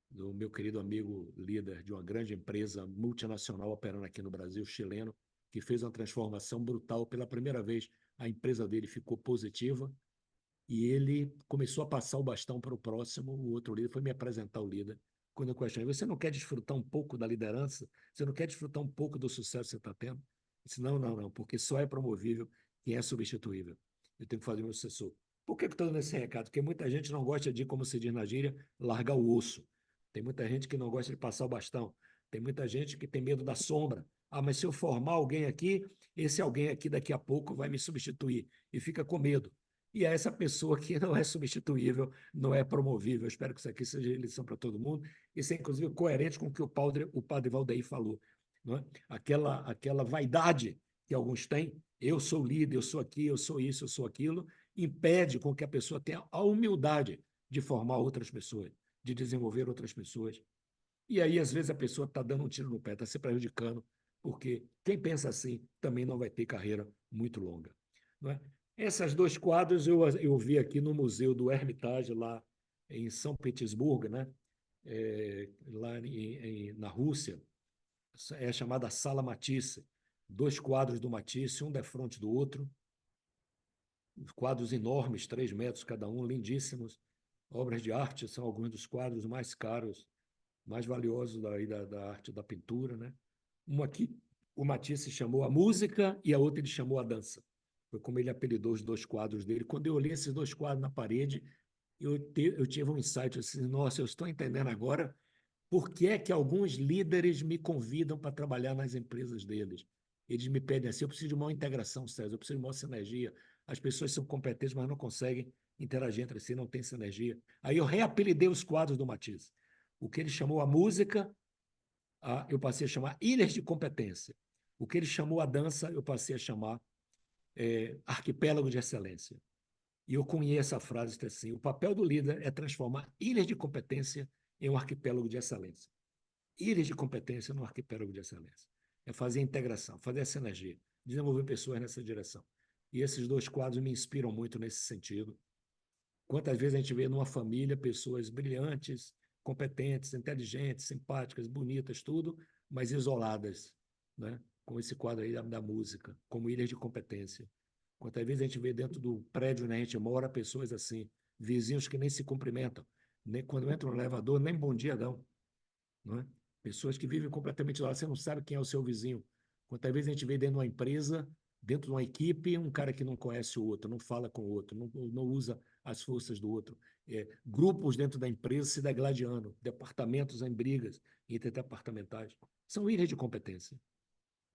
Do meu querido amigo líder de uma grande empresa multinacional operando aqui no Brasil, chileno, que fez uma transformação brutal. Pela primeira vez, a empresa dele ficou positiva e ele começou a passar o bastão para o próximo. O outro líder foi me apresentar o líder. Quando eu questionei: você não quer desfrutar um pouco da liderança? Você não quer desfrutar um pouco do sucesso que você está tendo? Eu disse: não, porque só é promovível quem é substituível. Eu tenho que fazer o meu sucessor. Por que eu estou dando esse recado? Porque muita gente não gosta de, como se diz na gíria, largar o osso. Tem muita gente que não gosta de passar o bastão. Tem muita gente que tem medo da sombra. Ah, mas se eu formar alguém aqui, esse alguém aqui daqui a pouco vai me substituir. E fica com medo. e é essa pessoa que não é substituível, não é promovível. Eu espero que isso aqui seja lição para todo mundo. Isso é, inclusive, coerente com o que o padre Valdeir falou. Não é? Aquela vaidade que alguns têm, eu sou líder, eu sou aqui, eu sou isso, eu sou aquilo, impede com que a pessoa tenha a humildade de formar outras pessoas, de desenvolver outras pessoas. E aí, às vezes, a pessoa está dando um tiro no pé, está se prejudicando, porque quem pensa assim também não vai ter carreira muito longa. Não é? Esses dois quadros eu vi aqui no Museu do Hermitage, lá em São Petersburgo, né? Lá na Rússia, é chamada Sala Matisse. Dois quadros do Matisse, um defronte do outro, quadros enormes, 3 metros cada um, lindíssimos. Obras de arte, são alguns dos quadros mais caros, mais valiosos da arte da pintura, né? Uma aqui, o Matisse chamou a música e a outra ele chamou a dança. Foi como ele apelidou os dois quadros dele. Quando eu olhei esses dois quadros na parede, eu tive um insight assim, nossa, eu estou entendendo agora por que é que alguns líderes me convidam para trabalhar nas empresas deles. Eles me pedem assim, eu preciso de uma integração, César, eu preciso de uma sinergia. As pessoas são competentes, mas não conseguem interagir entre si, não tem sinergia. Aí eu reapelidei os quadros do Matisse. O que ele chamou a música, eu passei a chamar ilhas de competência. O que ele chamou a dança, eu passei a chamar arquipélago de excelência. E eu cunhei essa frase assim: o papel do líder é transformar ilhas de competência em um arquipélago de excelência. Ilhas de competência no arquipélago de excelência. É fazer a integração, fazer a sinergia, desenvolver pessoas nessa direção. E esses dois quadros me inspiram muito nesse sentido. Quantas vezes a gente vê numa família pessoas brilhantes, competentes, inteligentes, simpáticas, bonitas, tudo, mas isoladas, né? Como esse quadro aí da música, como ilhas de competência. Quantas vezes a gente vê dentro do prédio onde a gente mora pessoas assim, vizinhos que nem se cumprimentam, nem quando entra no elevador, nem bom dia dão, não é? Pessoas que vivem completamente isoladas, você não sabe quem é o seu vizinho. Quantas vezes a gente vê dentro de uma empresa, dentro de uma equipe, um cara que não conhece o outro, não fala com o outro, não usa as forças do outro. Grupos dentro da empresa se degladiando, departamentos em brigas interdepartamentais. São ilhas de competência.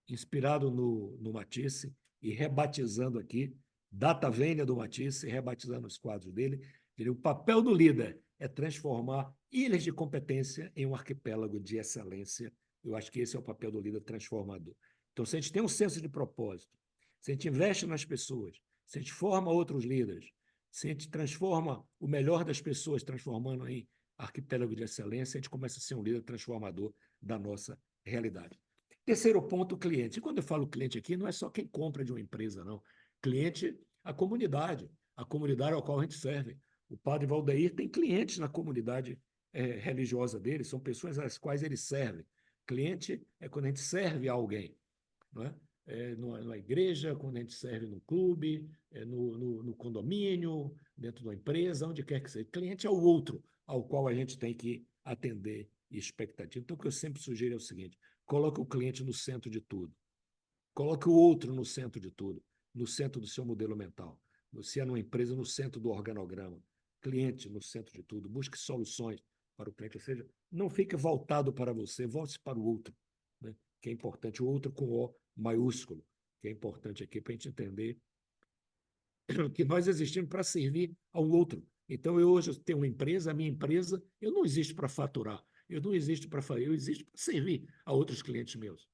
Inspirado no Matisse e rebatizando aqui, data vênia do Matisse, rebatizando os quadros dele, o papel do líder é transformar ilhas de competência em um arquipélago de excelência. Eu acho que esse é o papel do líder transformador. Então, se a gente tem um senso de propósito, se a gente investe nas pessoas, se a gente forma outros líderes, se a gente transforma o melhor das pessoas, transformando em arquipélago de excelência, a gente começa a ser um líder transformador da nossa realidade. Terceiro ponto, o cliente. E quando eu falo cliente aqui, não é só quem compra de uma empresa, não. Cliente, a comunidade ao qual a gente serve. O padre Valdeir tem clientes na comunidade religiosa dele, são pessoas às quais ele serve. Cliente é quando a gente serve a alguém, não é? Na igreja, quando a gente serve no clube, no condomínio, dentro de uma empresa, onde quer que seja. Cliente é o outro ao qual a gente tem que atender expectativa. Então, o que eu sempre sugiro é o seguinte: coloque o cliente no centro de tudo. Coloque o outro no centro de tudo, no centro do seu modelo mental. Se é numa empresa, no centro do organograma. Cliente no centro de tudo. Busque soluções para o cliente. Ou seja, não fique voltado para você, volte para o outro, né? Que é importante. O outro com O maiúsculo, que é importante aqui para a gente entender que nós existimos para servir ao outro. Então, eu hoje tenho uma empresa, a minha empresa, eu não existo para faturar, eu não existo para fazer, eu existo para servir a outros clientes meus.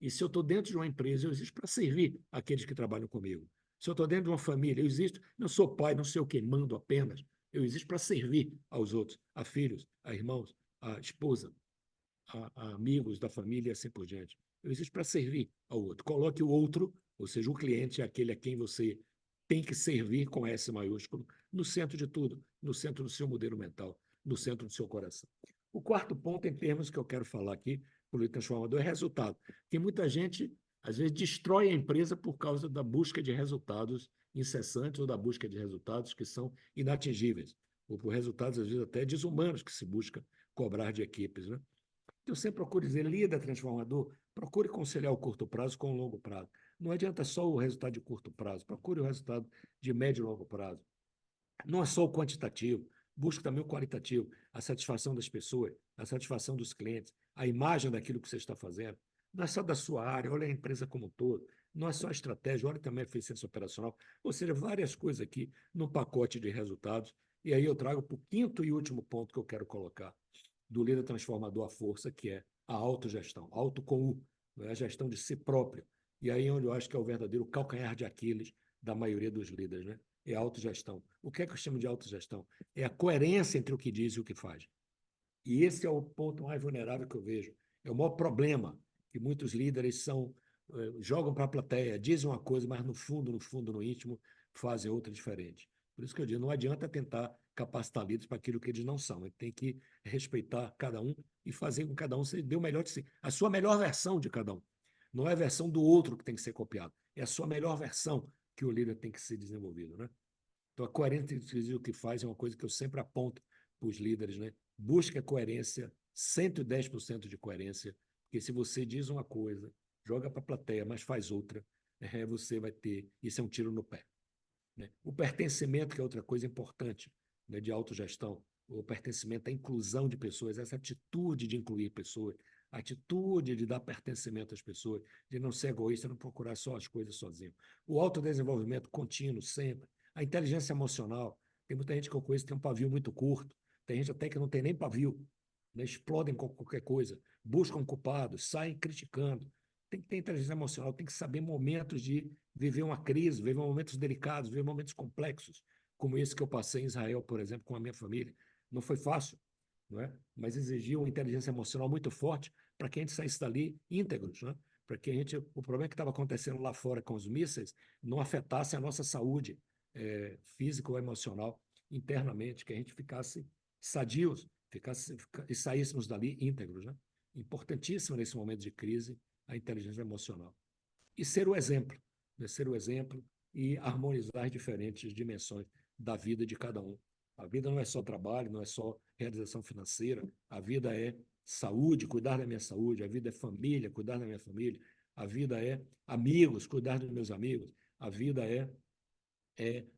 E se eu estou dentro de uma empresa, eu existo para servir aqueles que trabalham comigo. Se eu estou dentro de uma família, eu existo, não sou pai, não sei o que, mando apenas, eu existo para servir aos outros, a filhos, a irmãos, a esposa, a amigos da família e assim por diante. Eu existo para servir ao outro. Coloque o outro, ou seja, o cliente, aquele a quem você tem que servir com S maiúsculo, no centro de tudo, no centro do seu modelo mental, no centro do seu coração. O quarto ponto, em termos que eu quero falar aqui, político transformador, é resultado. Porque muita gente, às vezes, destrói a empresa por causa da busca de resultados incessantes ou da busca de resultados que são inatingíveis, ou por resultados, às vezes, até desumanos que se busca cobrar de equipes, né? Eu sempre procuro dizer, líder transformador, procure conciliar o curto prazo com o longo prazo. Não adianta só o resultado de curto prazo, procure o resultado de médio e longo prazo. Não é só o quantitativo, busque também o qualitativo, a satisfação das pessoas, a satisfação dos clientes, a imagem daquilo que você está fazendo. Não é só da sua área, olha a empresa como um todo. Não é só estratégia, olha também a eficiência operacional, ou seja, várias coisas aqui no pacote de resultados. E aí eu trago para o quinto e último ponto que eu quero colocar do líder transformador à força, que é a autogestão, auto com U, não é? A gestão de si próprio. E aí é onde eu acho que é o verdadeiro calcanhar de Aquiles da maioria dos líderes, né? É a autogestão. O que é que eu chamo de autogestão? É a coerência entre o que diz e o que faz. E esse é o ponto mais vulnerável que eu vejo. É o maior problema que muitos líderes jogam para a plateia, dizem uma coisa, mas no fundo, no íntimo, fazem outra diferente. Por isso que eu digo, não adianta tentar capacitar líderes para aquilo que eles não são. Ele tem que respeitar cada um e fazer com que cada um se dê o melhor de si. A sua melhor versão de cada um. Não é a versão do outro que tem que ser copiada. É a sua melhor versão que o líder tem que ser desenvolvido, né? Então, a coerência entre o que faz é uma coisa que eu sempre aponto para os líderes, né? Busque a coerência, 110% de coerência, porque se você diz uma coisa, joga para a plateia, mas faz outra, você vai ter. Isso é um tiro no pé, né? O pertencimento, que é outra coisa importante, né, de autogestão, o pertencimento, a inclusão de pessoas, essa atitude de incluir pessoas, a atitude de dar pertencimento às pessoas, de não ser egoísta, não procurar só as coisas sozinho. O autodesenvolvimento contínuo, sempre. A inteligência emocional. Tem muita gente que eu conheço que tem um pavio muito curto, tem gente até que não tem nem pavio, né? Explodem com qualquer coisa, buscam culpados, saem criticando. Tem que ter inteligência emocional, tem que saber momentos de viver uma crise, viver momentos delicados, viver momentos complexos, como esse que eu passei em Israel, por exemplo, com a minha família. Não foi fácil, não é? Mas exigiu uma inteligência emocional muito forte para que a gente saísse dali íntegros, né? Para que a gente, o problema que estava acontecendo lá fora com os mísseis não afetasse a nossa saúde física ou emocional internamente, que a gente ficasse sadios, e saíssemos dali íntegros, né? Importantíssimo nesse momento de crise a inteligência emocional. E ser o exemplo, né? Ser o exemplo e harmonizar as diferentes dimensões da vida de cada um. A vida não é só trabalho, não é só realização financeira, a vida é saúde, cuidar da minha saúde, a vida é família, cuidar da minha família, a vida é amigos, cuidar dos meus amigos, a vida é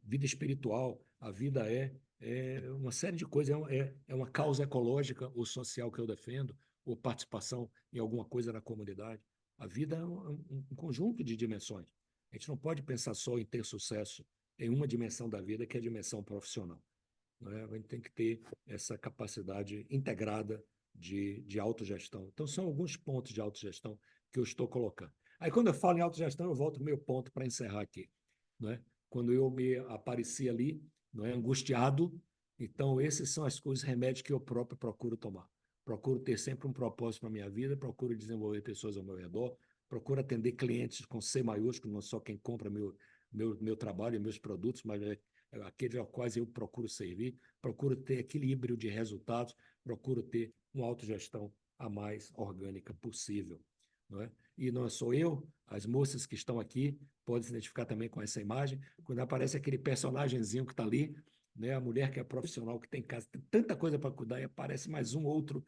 vida espiritual, a vida é uma série de coisas, é uma causa ecológica ou social que eu defendo, ou participação em alguma coisa na comunidade. A vida é um conjunto de dimensões. A gente não pode pensar só em ter sucesso em uma dimensão da vida, que é a dimensão profissional, né? A gente tem que ter essa capacidade integrada de autogestão. Então, são alguns pontos de autogestão que eu estou colocando. Aí, quando eu falo em autogestão, eu volto ao meu ponto para encerrar aqui, né? Quando eu me apareci ali, não é, angustiado, então esses são as coisas, remédios que eu próprio procuro tomar. Procuro ter sempre um propósito para a minha vida, procuro desenvolver pessoas ao meu redor, procuro atender clientes com C maiúsculo, não só quem compra meu trabalho e meus produtos, mas aqueles aos quais eu procuro servir, procuro ter equilíbrio de resultados, procuro ter uma autogestão a mais orgânica possível, não é? E não sou eu, as moças que estão aqui podem se identificar também com essa imagem, quando aparece aquele personagemzinho que está ali, né? A mulher que é profissional, que tem casa, tem tanta coisa para cuidar, e aparece mais um outro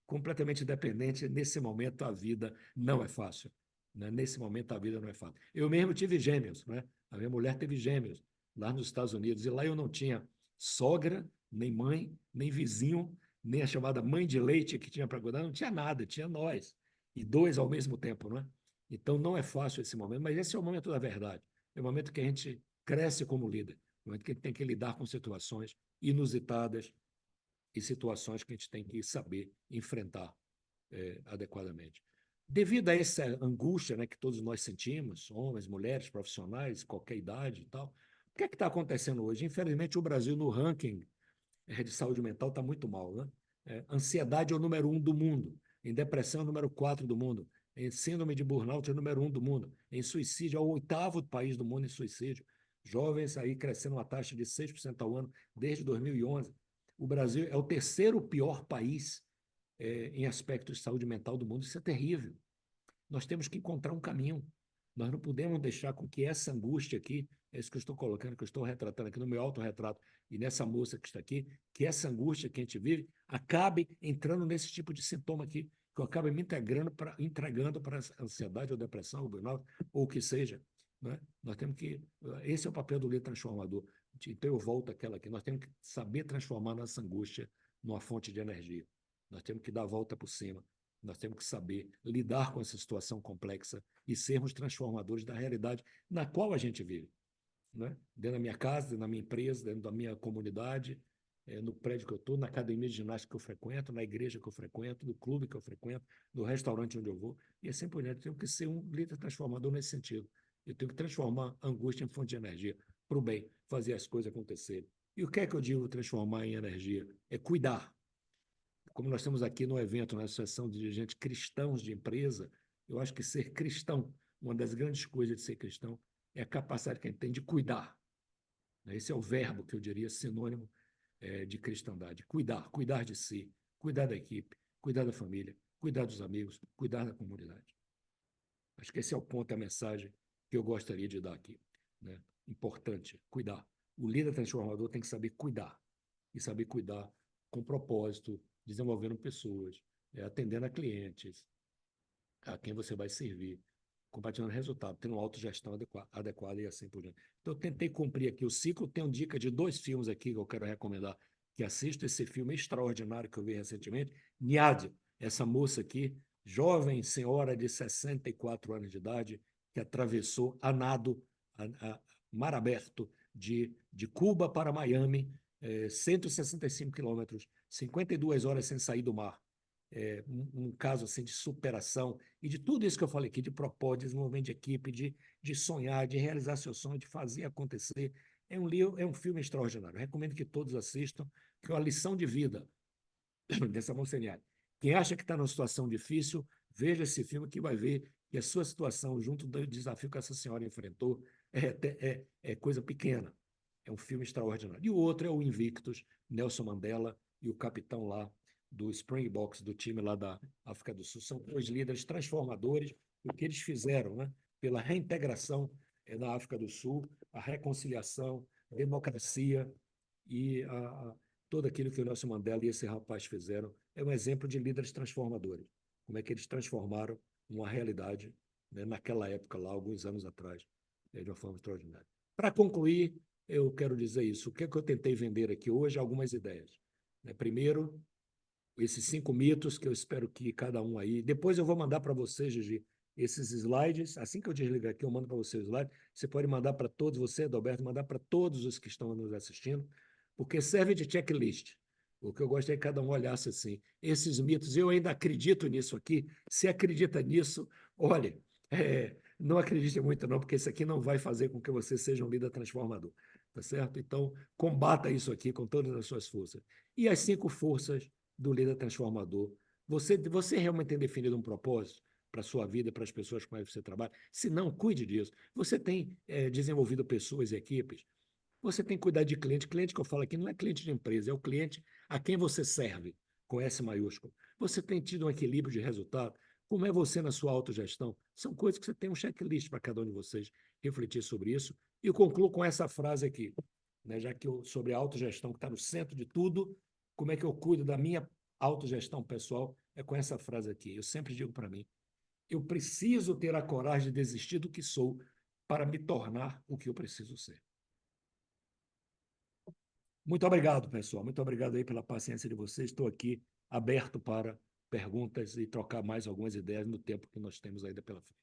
completamente dependente. Nesse momento, a vida não é fácil, né? Nesse momento, a vida não é fácil. Eu mesmo tive gêmeos, né? A minha mulher teve gêmeos lá nos Estados Unidos, e lá eu não tinha sogra, nem mãe, nem vizinho, nem a chamada mãe de leite que tinha para cuidar, não tinha nada, tinha nós, e dois ao mesmo tempo, não é? Então não é fácil esse momento, mas esse é o momento da verdade. É o momento que a gente cresce como líder, é o momento que a gente tem que lidar com situações inusitadas e situações que a gente tem que saber enfrentar adequadamente. Devido a essa angústia, né, que todos nós sentimos, homens, mulheres, profissionais, qualquer idade e tal, o que é que está acontecendo hoje? Infelizmente, o Brasil, no ranking de saúde mental, está muito mal, né? Ansiedade é o número 1 do mundo, em depressão é o número 4 do mundo, em síndrome de burnout é o número 1 do mundo, em suicídio é o 8º país do mundo em suicídio. Jovens aí crescendo uma taxa de 6% ao ano desde 2011. O Brasil é o terceiro pior país em aspectos de saúde mental do mundo. Isso é terrível. Nós temos que encontrar um caminho. Nós não podemos deixar com que essa angústia aqui, é isso que eu estou colocando, que eu estou retratando aqui no meu autorretrato e nessa moça que está aqui, que essa angústia que a gente vive acabe entrando nesse tipo de sintoma aqui, que eu acabe me entregando para a ansiedade ou depressão, ou burnout, ou o que seja, né? Nós temos que. Esse é o papel do líder transformador. Então eu volto àquela aqui. Nós temos que saber transformar nossa angústia numa fonte de energia. Nós temos que dar a volta por cima Nós temos que saber lidar com essa situação complexa e sermos transformadores da realidade na qual a gente vive, né? Dentro da minha casa, dentro da minha empresa, dentro da minha comunidade, no prédio que eu estou, na academia de ginástica que eu frequento, na igreja que eu frequento, no clube que eu frequento, no restaurante onde eu vou, e assim por diante. Eu tenho que ser um líder transformador nesse sentido. Eu tenho que transformar a angústia em fonte de energia para o bem, fazer as coisas acontecerem. E o que é que eu digo transformar em energia? É cuidar. Como nós temos aqui no evento, na Associação de Dirigentes Cristãos de Empresa, eu acho que ser cristão, uma das grandes coisas de ser cristão, é a capacidade que a gente tem de cuidar. Esse é o verbo que eu diria sinônimo de cristandade. Cuidar, cuidar de si, cuidar da equipe, cuidar da família, cuidar dos amigos, cuidar da comunidade. Acho que esse é o ponto, a mensagem que eu gostaria de dar aqui, né? Importante, cuidar. O líder transformador tem que saber cuidar, e saber cuidar com propósito, desenvolvendo pessoas, atendendo a clientes, a quem você vai servir, compartilhando resultado, tendo uma autogestão adequada e assim por diante. Então, eu tentei cumprir aqui o ciclo. Tenho dica de 2 filmes aqui que eu quero recomendar, que assista esse filme extraordinário que eu vi recentemente. Niad, essa moça aqui, jovem senhora de 64 anos de idade, que atravessou a nado, a mar aberto, de Cuba para Miami, 165 quilômetros, 52 horas sem sair do mar. Um caso assim de superação e de tudo isso que eu falei aqui, de propósito, de desenvolvimento de equipe, de sonhar, de realizar seu sonho, de fazer acontecer. É um livro, é um filme extraordinário. Eu recomendo que todos assistam, que é uma lição de vida dessa mocinha. Quem acha que está numa situação difícil, veja esse filme que vai ver que a sua situação, junto do desafio que essa senhora enfrentou, é coisa pequena. É um filme extraordinário. E o outro é o Invictus, Nelson Mandela e o capitão lá do Springboks, do time lá da África do Sul. São 2 líderes transformadores, o que eles fizeram, né? Pela reintegração na África do Sul, a reconciliação, a democracia e tudo aquilo que o Nelson Mandela e esse rapaz fizeram. É um exemplo de líderes transformadores. Como é que eles transformaram uma realidade, né, naquela época lá, alguns anos atrás, de uma forma extraordinária. Para concluir, eu quero dizer isso. O que é que eu tentei vender aqui hoje? Algumas ideias. Primeiro, esses 5 mitos que eu espero que cada um aí... Depois eu vou mandar para você, Gigi, esses slides. Assim que eu desligar aqui, eu mando para você os slides. Você pode mandar para todos, você, Adalberto, mandar para todos os que estão nos assistindo, porque serve de checklist. O que eu gosto é que cada um olhasse assim. Esses mitos, eu ainda acredito nisso aqui. Se acredita nisso, olha, não acredite muito não, porque isso aqui não vai fazer com que você seja um líder transformador. Tá certo? Então, combata isso aqui com todas as suas forças. E as 5 forças do líder transformador. Você realmente tem definido um propósito para a sua vida, para as pessoas com as você trabalha? Se não, cuide disso. Você tem desenvolvido pessoas e equipes? Você tem que cuidar de cliente. Cliente que eu falo aqui não é cliente de empresa, é o cliente a quem você serve, com S maiúsculo. Você tem tido um equilíbrio de resultado? Como é você na sua autogestão? São coisas que você tem um checklist para cada um de vocês refletir sobre isso. E eu concluo com essa frase aqui, né? Já que sobre a autogestão, que está no centro de tudo, como é que eu cuido da minha autogestão pessoal? É com essa frase aqui. Eu sempre digo para mim, eu preciso ter a coragem de desistir do que sou para me tornar o que eu preciso ser. Muito obrigado, pessoal. Muito obrigado aí pela paciência de vocês. Estou aqui aberto para perguntas e trocar mais algumas ideias no tempo que nós temos ainda pela frente.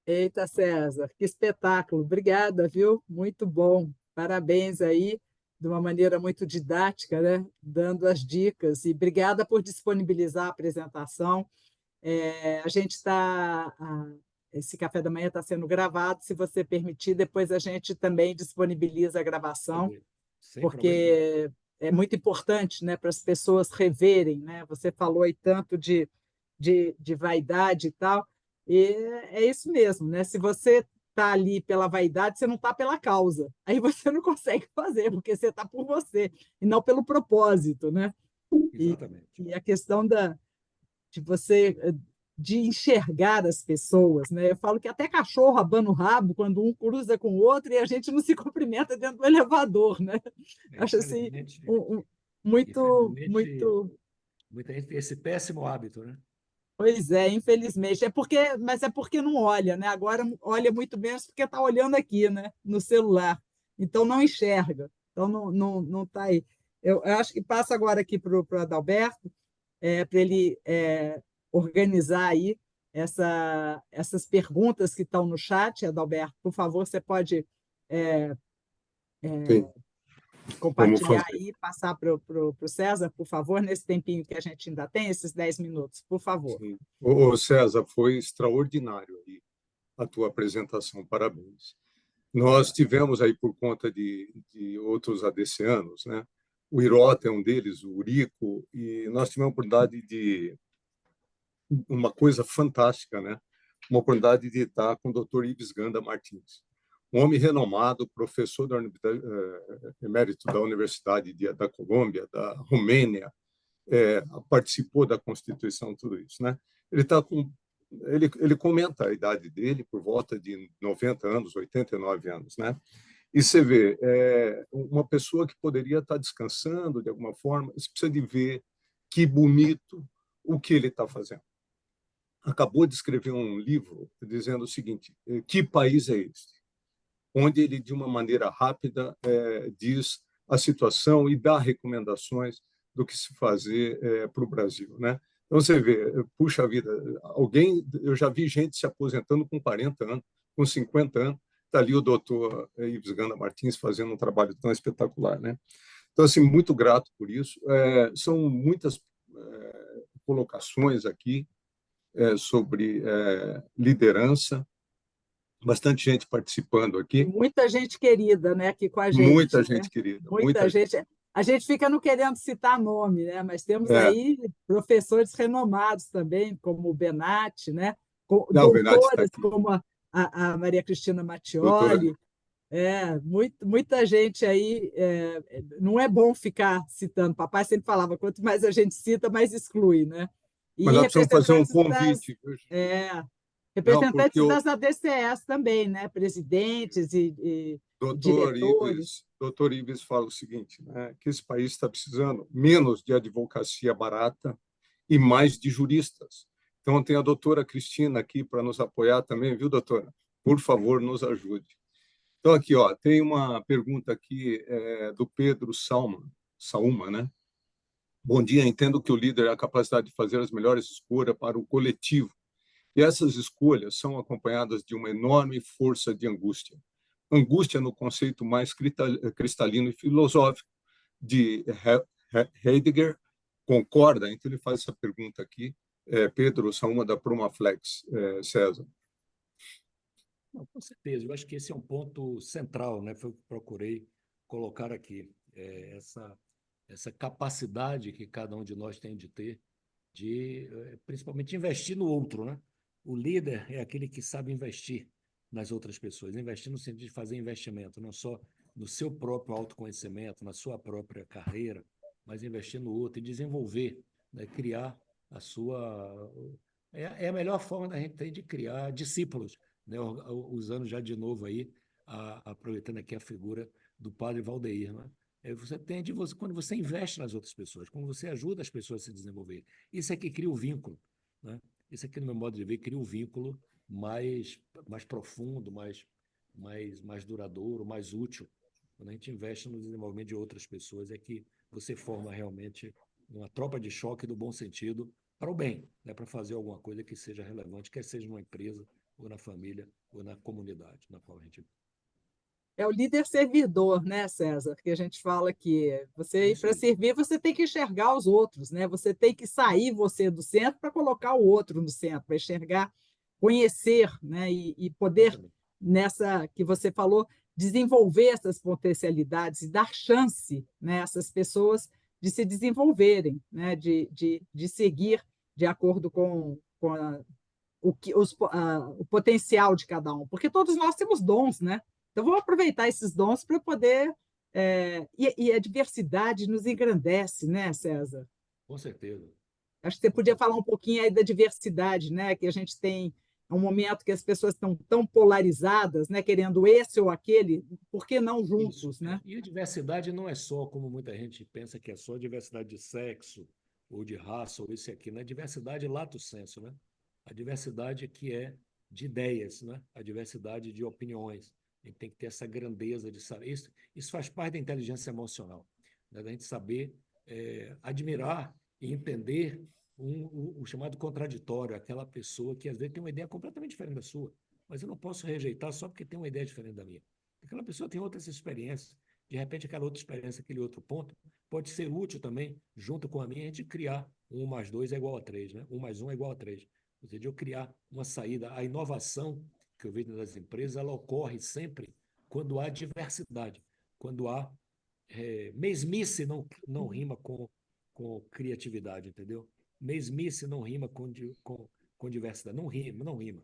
Eita, César, que espetáculo. Obrigada, viu? Muito bom. Parabéns aí, de uma maneira muito didática, né? Dando as dicas. E obrigada por disponibilizar a apresentação. A gente está... Esse café da manhã está sendo gravado. Se você permitir, depois a gente também disponibiliza a gravação, Sem problema. porque é muito importante, né, para as pessoas reverem, né? Você falou aí tanto de vaidade e tal, e é isso mesmo, né? Se você está ali pela vaidade, você não está pela causa. Aí você não consegue fazer, porque você está por você, e não pelo propósito, né? Exatamente. E a questão de você de enxergar as pessoas, né? Eu falo que até cachorro abana o rabo quando um cruza com o outro e a gente não se cumprimenta dentro do elevador, né? Acho assim muito Muita gente tem esse péssimo hábito, né? Pois é, infelizmente. Mas é porque não olha, né? Agora olha muito menos porque está olhando aqui, né? No celular. Então não enxerga. Então não está aí. Eu acho que passa agora aqui para o Adalberto, para ele organizar aí essas perguntas que estão no chat. Adalberto, por favor, você pode Sim, vamos compartilhar fazer. aí e passar para o César, por favor, nesse tempinho que a gente ainda tem, esses 10 minutos, por favor. Sim. Ô, César, foi extraordinário aí a tua apresentação, parabéns. Nós tivemos aí, por conta de outros ADCianos, né? O Irota é um deles, o Urico, e nós tivemos a oportunidade de uma coisa fantástica, né? Uma oportunidade de estar com o Dr. Ives Ganda Martins, um homem renomado, professor emérito da Universidade da Colômbia, da Romênia, participou da Constituição, tudo isso, né? Ele comenta a idade dele por volta de 90 anos, 89 anos, né? E você vê, uma pessoa que poderia estar descansando de alguma forma, você precisa de ver que bonito o que ele está fazendo. Acabou de escrever um livro dizendo o seguinte: que país é este? Onde ele, de uma maneira rápida, diz a situação e dá recomendações do que se fazer para o Brasil, né? Então você vê, puxa vida, eu já vi gente se aposentando com 40 anos, com 50 anos, está ali o doutor Ives Ganda Martins fazendo um trabalho tão espetacular, né? Então, assim, muito grato por isso. São muitas colocações aqui sobre liderança, bastante gente participando E aqui, muita gente querida, né, aqui com a muita gente, né? gente querida, Muita muita gente. gente. A gente fica não querendo citar nome, né? Mas temos É, aí professores renomados também, como o Benatti, né? não, o Benatti está Doutoras aqui, como a Maria Cristina doutora. Mattioli. Muita gente aí. Não é bom ficar citando. Papai sempre falava, quanto mais a gente cita, mais exclui, né? Mas E nós precisamos fazer um representantes convite, viu? Não, porque representantes das ADCS também, né? Presidentes e diretores. doutor Ives fala o seguinte, né, que esse país está precisando menos de advocacia barata e mais de juristas. Então, tem a doutora Cristina aqui para nos apoiar também, viu, doutora? Por favor, nos ajude. Então, aqui, ó, tem uma pergunta aqui do Pedro Sauma, né? Bom dia, entendo que o líder é a capacidade de fazer as melhores escolhas para o coletivo. E essas escolhas são acompanhadas de uma enorme força de angústia. Angústia no conceito mais cristalino e filosófico de Heidegger. Concorda? Então, ele faz essa pergunta aqui. Pedro Sauma, da Promaflex, César. Não, com certeza, eu acho que esse é um ponto central, né? Foi o que procurei colocar aqui. Essa capacidade que cada um de nós tem de ter, principalmente investir no outro, né? O líder é aquele que sabe investir nas outras pessoas, investir no sentido de fazer investimento, não só no seu próprio autoconhecimento, na sua própria carreira, mas investir no outro e desenvolver, né? Criar a sua. É a melhor forma da gente ter de criar discípulos, né? Usando já de novo aí, aproveitando aqui a figura do padre Valdeir, né? Quando você investe nas outras pessoas, quando você ajuda as pessoas a se desenvolver. Isso é que cria o vínculo, né? Isso aqui, no meu modo de ver, cria um vínculo mais profundo, mais duradouro, mais útil. Quando a gente investe no desenvolvimento de outras pessoas, é que você forma realmente uma tropa de choque do bom sentido para o bem, né? Para fazer alguma coisa que seja relevante, quer seja numa empresa, ou na família, ou na comunidade na qual a gente. É o líder servidor, né, César? Que a gente fala que para servir, você tem que enxergar os outros, né? Você tem que sair você do centro para colocar o outro no centro, para enxergar, conhecer, né? E poder, nessa que você falou, desenvolver essas potencialidades e dar chance, né, a essas pessoas de se desenvolverem, né? De seguir de acordo com o potencial de cada um, porque todos nós temos dons, né? Então, vamos aproveitar esses dons para poder. E a diversidade nos engrandece, né, César? Com certeza. Acho que você podia falar um pouquinho aí da diversidade, né? Que a gente tem um momento que as pessoas estão tão polarizadas, né? Querendo esse ou aquele, por que não juntos, Isso, né? E a diversidade não é só, como muita gente pensa, que é só diversidade de sexo, ou de raça, ou isso e aquilo. A diversidade lato sensu, né? A diversidade que é de ideias, né? A diversidade de opiniões. A gente tem que ter essa grandeza de saber. Isso faz parte da inteligência emocional, né? Da gente saber admirar e entender o chamado contraditório, aquela pessoa que às vezes tem uma ideia completamente diferente da sua, mas eu não posso rejeitar só porque tem uma ideia diferente da minha. Aquela pessoa tem outras experiências, de repente aquela outra experiência, aquele outro ponto, pode ser útil também, junto com a minha, a gente criar 1 mais 2 é igual a 3, né? 1 mais 1 é igual a 3. Ou seja, eu criar uma saída. A inovação que eu vejo nas empresas, ela ocorre sempre quando há diversidade, quando há mesmice não rima com criatividade, entendeu? Mesmice não rima com diversidade. Não rima, não rima.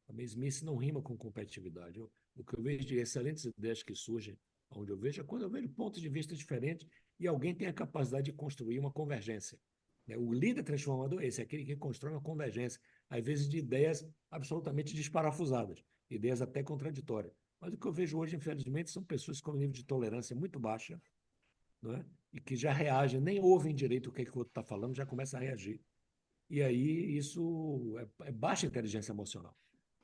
A mesmice não rima com competitividade. O que eu vejo de excelentes ideias que surgem, onde eu vejo, é quando eu vejo pontos de vista diferentes e alguém tem a capacidade de construir uma convergência. Né? O líder transformador é esse, é aquele que constrói uma convergência, às vezes de ideias absolutamente desparafusadas, ideias até contraditórias. Mas o que eu vejo hoje, infelizmente, são pessoas com um nível de tolerância muito baixa, não é? E que já reagem, nem ouvem direito o que o outro está falando, já começa a reagir. E aí isso é baixa inteligência emocional.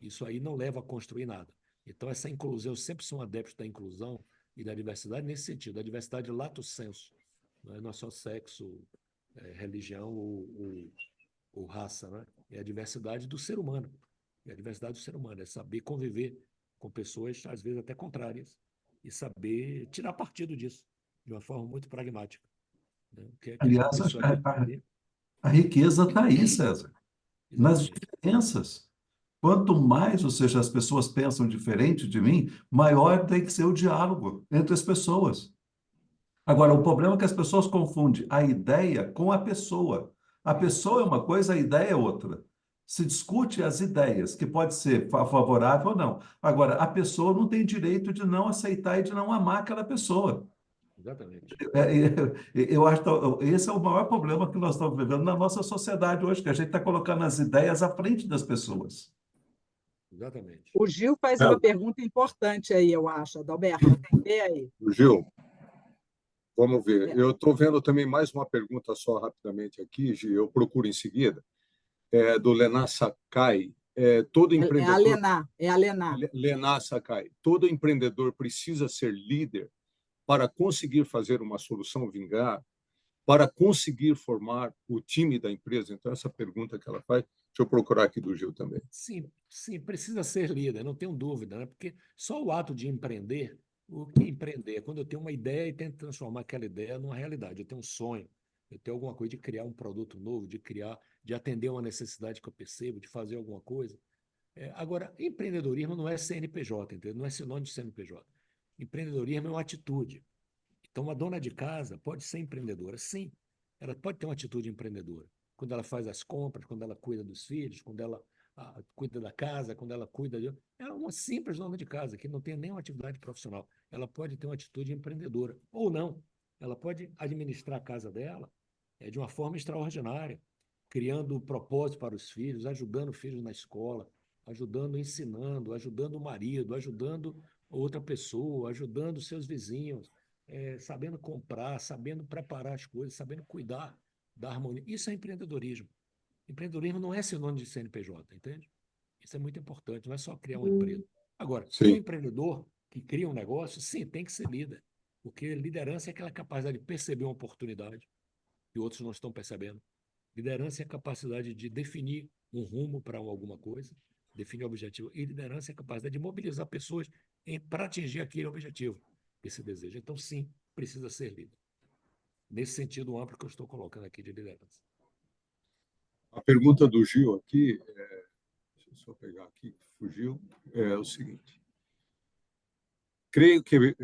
Isso aí não leva a construir nada. Então, essa inclusão, eu sempre sou um adepto da inclusão e da diversidade nesse sentido. A diversidade lato sensu, não é só sexo, religião ou raça, né? É a diversidade do ser humano. É a diversidade do ser humano, é saber conviver com pessoas, às vezes até contrárias, e saber tirar partido disso, de uma forma muito pragmática. Né? Que a Aliás, pessoa quer entender. a riqueza está aí, César, nas Exatamente. diferenças. Quanto mais, ou seja, as pessoas pensam diferente de mim, maior tem que ser o diálogo entre as pessoas. Agora, o problema é que as pessoas confundem a ideia com a pessoa. A pessoa é uma coisa, a ideia é outra. Se discute as ideias, que pode ser favorável ou não. Agora, a pessoa não tem direito de não aceitar e de não amar aquela pessoa. Exatamente. Eu acho que esse é o maior problema que nós estamos vivendo na nossa sociedade hoje, que a gente está colocando as ideias à frente das pessoas. Exatamente. O Gil faz É, uma pergunta importante aí, eu acho. Adalberto, atender aí. Gil, vamos ver. É, Eu estou vendo também mais uma pergunta só rapidamente aqui, Gil, eu procuro em seguida, do Lenar Sakai. Todo é a empreendedor, Lená, é a Lená. Lenar Sakai, todo empreendedor precisa ser líder para conseguir fazer uma solução vingar, para conseguir formar o time da empresa? Então, essa pergunta que ela faz, deixa eu procurar aqui do Gil também. Sim, sim, precisa ser líder, não tenho dúvida, né? Porque só o ato de empreender, o que é empreender? É quando eu tenho uma ideia e tento transformar aquela ideia numa realidade. Eu tenho um sonho, eu tenho alguma coisa de criar um produto novo, de atender uma necessidade que eu percebo, de fazer alguma coisa. Agora, empreendedorismo não é CNPJ, entendeu? Não é sinônimo de CNPJ. Empreendedorismo é uma atitude. Então, uma dona de casa pode ser empreendedora, sim. Ela pode ter uma atitude empreendedora. Quando ela faz as compras, quando ela cuida dos filhos, quando ela cuida da casa, quando ela cuida de. Ela é uma simples dona de casa que não tem nenhuma atividade profissional. Ela pode ter uma atitude empreendedora. Ou não. Ela pode administrar a casa dela de uma forma extraordinária, criando propósito para os filhos, ajudando filhos na escola, ajudando, ensinando, ajudando o marido, ajudando outra pessoa, ajudando seus vizinhos, sabendo comprar, sabendo preparar as coisas, sabendo cuidar da harmonia. Isso é empreendedorismo. Empreendedorismo não é sinônimo de CNPJ, entende? Isso é muito importante, não é só criar uma empresa. Agora, o Sim. empreendedor que cria um negócio, sim, tem que ser líder, porque liderança é aquela capacidade de perceber uma oportunidade que outros não estão percebendo. Liderança é a capacidade de definir um rumo para alguma coisa, definir um objetivo. E liderança é a capacidade de mobilizar pessoas para atingir aquele objetivo que se deseja. Então, sim, precisa ser líder. Nesse sentido amplo que eu estou colocando aqui de liderança. A pergunta do Gil aqui, deixa eu só pegar aqui, fugiu, é o seguinte. Creio que,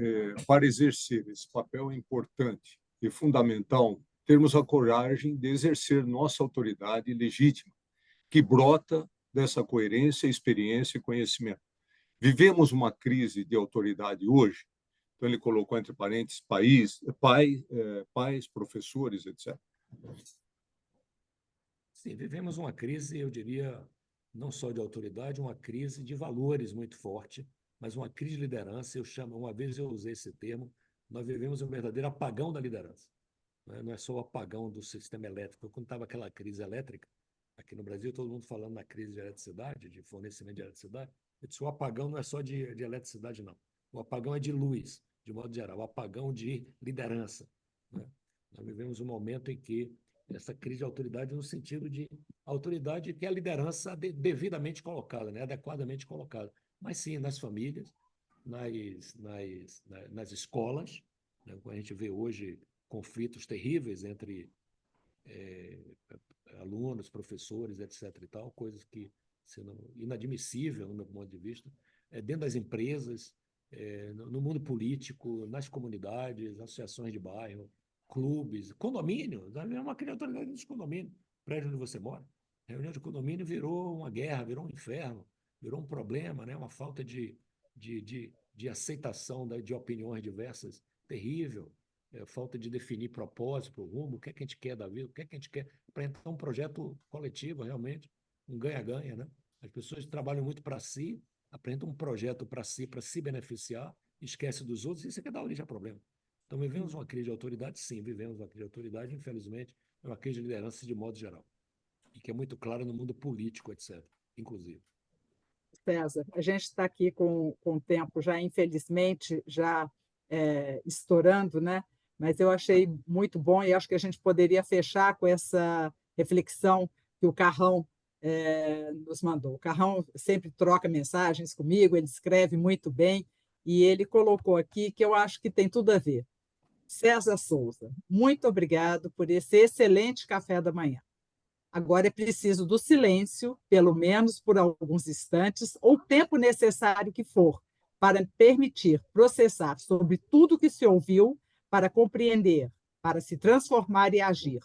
para exercer esse papel é importante e fundamental termos a coragem de exercer nossa autoridade legítima, que brota dessa coerência, experiência e conhecimento. Vivemos uma crise de autoridade hoje, então ele colocou entre parênteses pais, professores, etc. Sim, vivemos uma crise, eu diria, não só de autoridade, uma crise de valores muito forte, mas uma crise de liderança. Eu chamo, uma vez eu usei esse termo, nós vivemos um verdadeiro apagão da liderança. Não é só o apagão do sistema elétrico. Quando estava aquela crise elétrica, aqui no Brasil, todo mundo falando na crise de eletricidade, de fornecimento de eletricidade, eu disse, o apagão não é só de eletricidade, não. O apagão é de luz, de modo geral, o apagão de liderança. Né? Nós vivemos um momento em que essa crise de autoridade no sentido de autoridade que é a liderança devidamente colocada, né? Adequadamente colocada. Mas sim, nas famílias, nas escolas, né? A gente vê hoje conflitos terríveis entre alunos, professores, etc. e tal, coisas que são inadmissível no meu ponto de vista, dentro das empresas, no mundo político, nas comunidades, associações de bairro, clubes, condomínios, é uma criatura dos condomínios, prédio onde você mora. Reunião de condomínio virou uma guerra, virou um inferno, virou um problema, né? Uma falta de aceitação de opiniões diversas terrível, falta de definir propósito, rumo, o que é que a gente quer da vida, o que é que a gente quer para entrar um projeto coletivo, realmente, um ganha-ganha, né? As pessoas trabalham muito para si, apresentam um projeto para si beneficiar, esquece dos outros, e isso é que dá origem a problema. Então, vivemos uma crise de autoridade? Sim, vivemos uma crise de autoridade, infelizmente, é uma crise de liderança de modo geral, e que é muito clara no mundo político, etc., inclusive. César, a gente está aqui com o tempo já, infelizmente, já estourando, né? Mas eu achei muito bom e acho que a gente poderia fechar com essa reflexão que o Carrão nos mandou. O Carrão sempre troca mensagens comigo, ele escreve muito bem, e ele colocou aqui que eu acho que tem tudo a ver. César Souza, muito obrigado por esse excelente café da manhã. Agora é preciso do silêncio, pelo menos por alguns instantes, ou o tempo necessário que for, para permitir processar sobre tudo que se ouviu, para compreender, para se transformar e agir,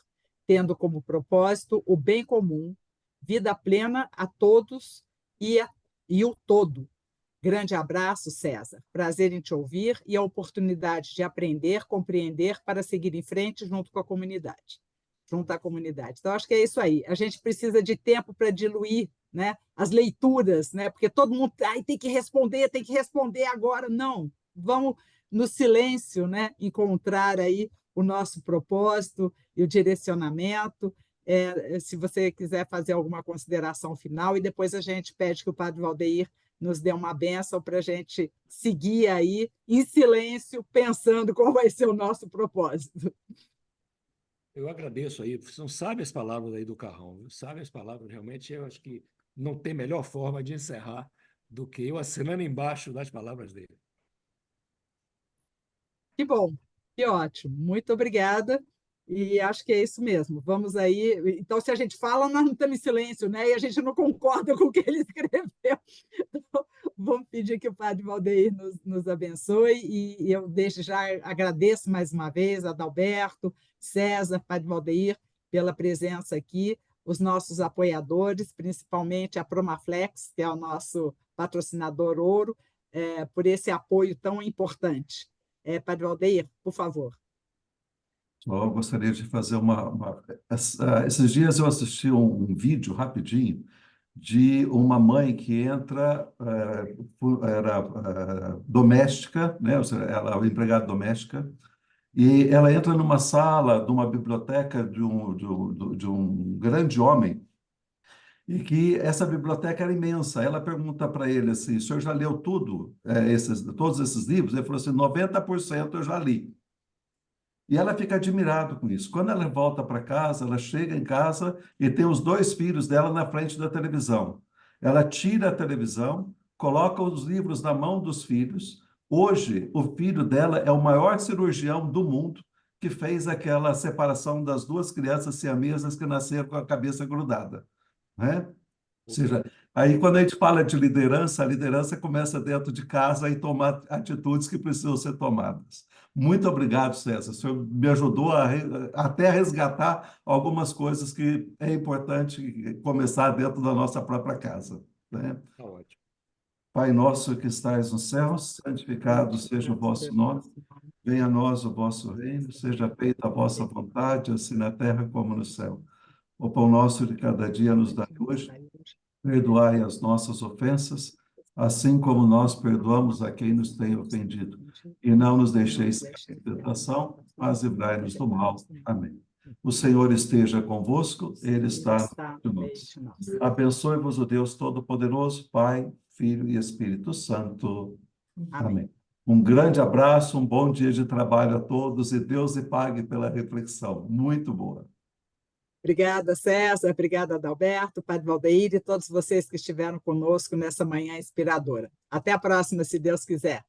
tendo como propósito o bem comum, vida plena a todos e o todo. Grande abraço, César. Prazer em te ouvir e a oportunidade de aprender, compreender para seguir em frente junto com a comunidade. Junto à comunidade. Então, acho que é isso aí. A gente precisa de tempo para diluir, né, as leituras, né, porque todo mundo tem que responder agora. Não, vamos no silêncio, né, encontrar aí o nosso propósito e o direcionamento. Se você quiser fazer alguma consideração final, e depois a gente pede que o Padre Valdeir nos dê uma bênção para a gente seguir aí em silêncio, pensando qual vai ser o nosso propósito. Eu agradeço aí, são sábias palavras aí do Carrão, sábias palavras, realmente, eu acho que não tem melhor forma de encerrar do que eu assinando embaixo das palavras dele. Que bom, que ótimo, muito obrigada, e acho que é isso mesmo, vamos aí, então se a gente fala, nós não estamos em silêncio, né, e a gente não concorda com o que ele escreveu, então, vamos pedir que o Padre Valdeir nos abençoe, e eu desde já agradeço mais uma vez a Adalberto, César, Padre Valdeir, pela presença aqui, os nossos apoiadores, principalmente a Promaflex, que é o nosso patrocinador ouro, por esse apoio tão importante. Padre Valdeir, por favor. Eu gostaria de fazer esses dias eu assisti um vídeo rapidinho de uma mãe que entra, era doméstica, né? Ou seja, ela é empregada doméstica, e ela entra numa sala de uma biblioteca de um grande homem, e que essa biblioteca era imensa. Ela pergunta para ele assim: o senhor já leu todos esses livros? Ele falou assim: 90% eu já li. E ela fica admirada com isso. Quando ela volta para casa, ela chega em casa e tem os dois filhos dela na frente da televisão. Ela tira a televisão, coloca os livros na mão dos filhos. Hoje, o filho dela é o maior cirurgião do mundo, que fez aquela separação das duas crianças siamesas que nasceram com a cabeça grudada, né? Ou seja, aí quando a gente fala de liderança, a liderança começa dentro de casa e tomar atitudes que precisam ser tomadas. Muito obrigado, César. O senhor me ajudou até a resgatar algumas coisas que é importante começar dentro da nossa própria casa, né? Tá ótimo. Pai nosso que estais nos céus, santificado seja o vosso nome. Venha a nós o vosso reino, seja feita a vossa vontade, assim na terra como no céu. O pão nosso de cada dia nos dai hoje. Perdoai as nossas ofensas, assim como nós perdoamos a quem nos tem ofendido. E não nos deixeis cair em tentação, mas livrai-nos do mal. Amém. O Senhor esteja convosco, Ele está no meio de nós. Abençoe-vos o Deus Todo-Poderoso, Pai, Filho e Espírito Santo. Amém. Um grande abraço, um bom dia de trabalho a todos e Deus lhe pague pela reflexão. Muito boa. Obrigada, César. Obrigada, Adalberto, Padre Valdeir e todos vocês que estiveram conosco nessa manhã inspiradora. Até a próxima, se Deus quiser.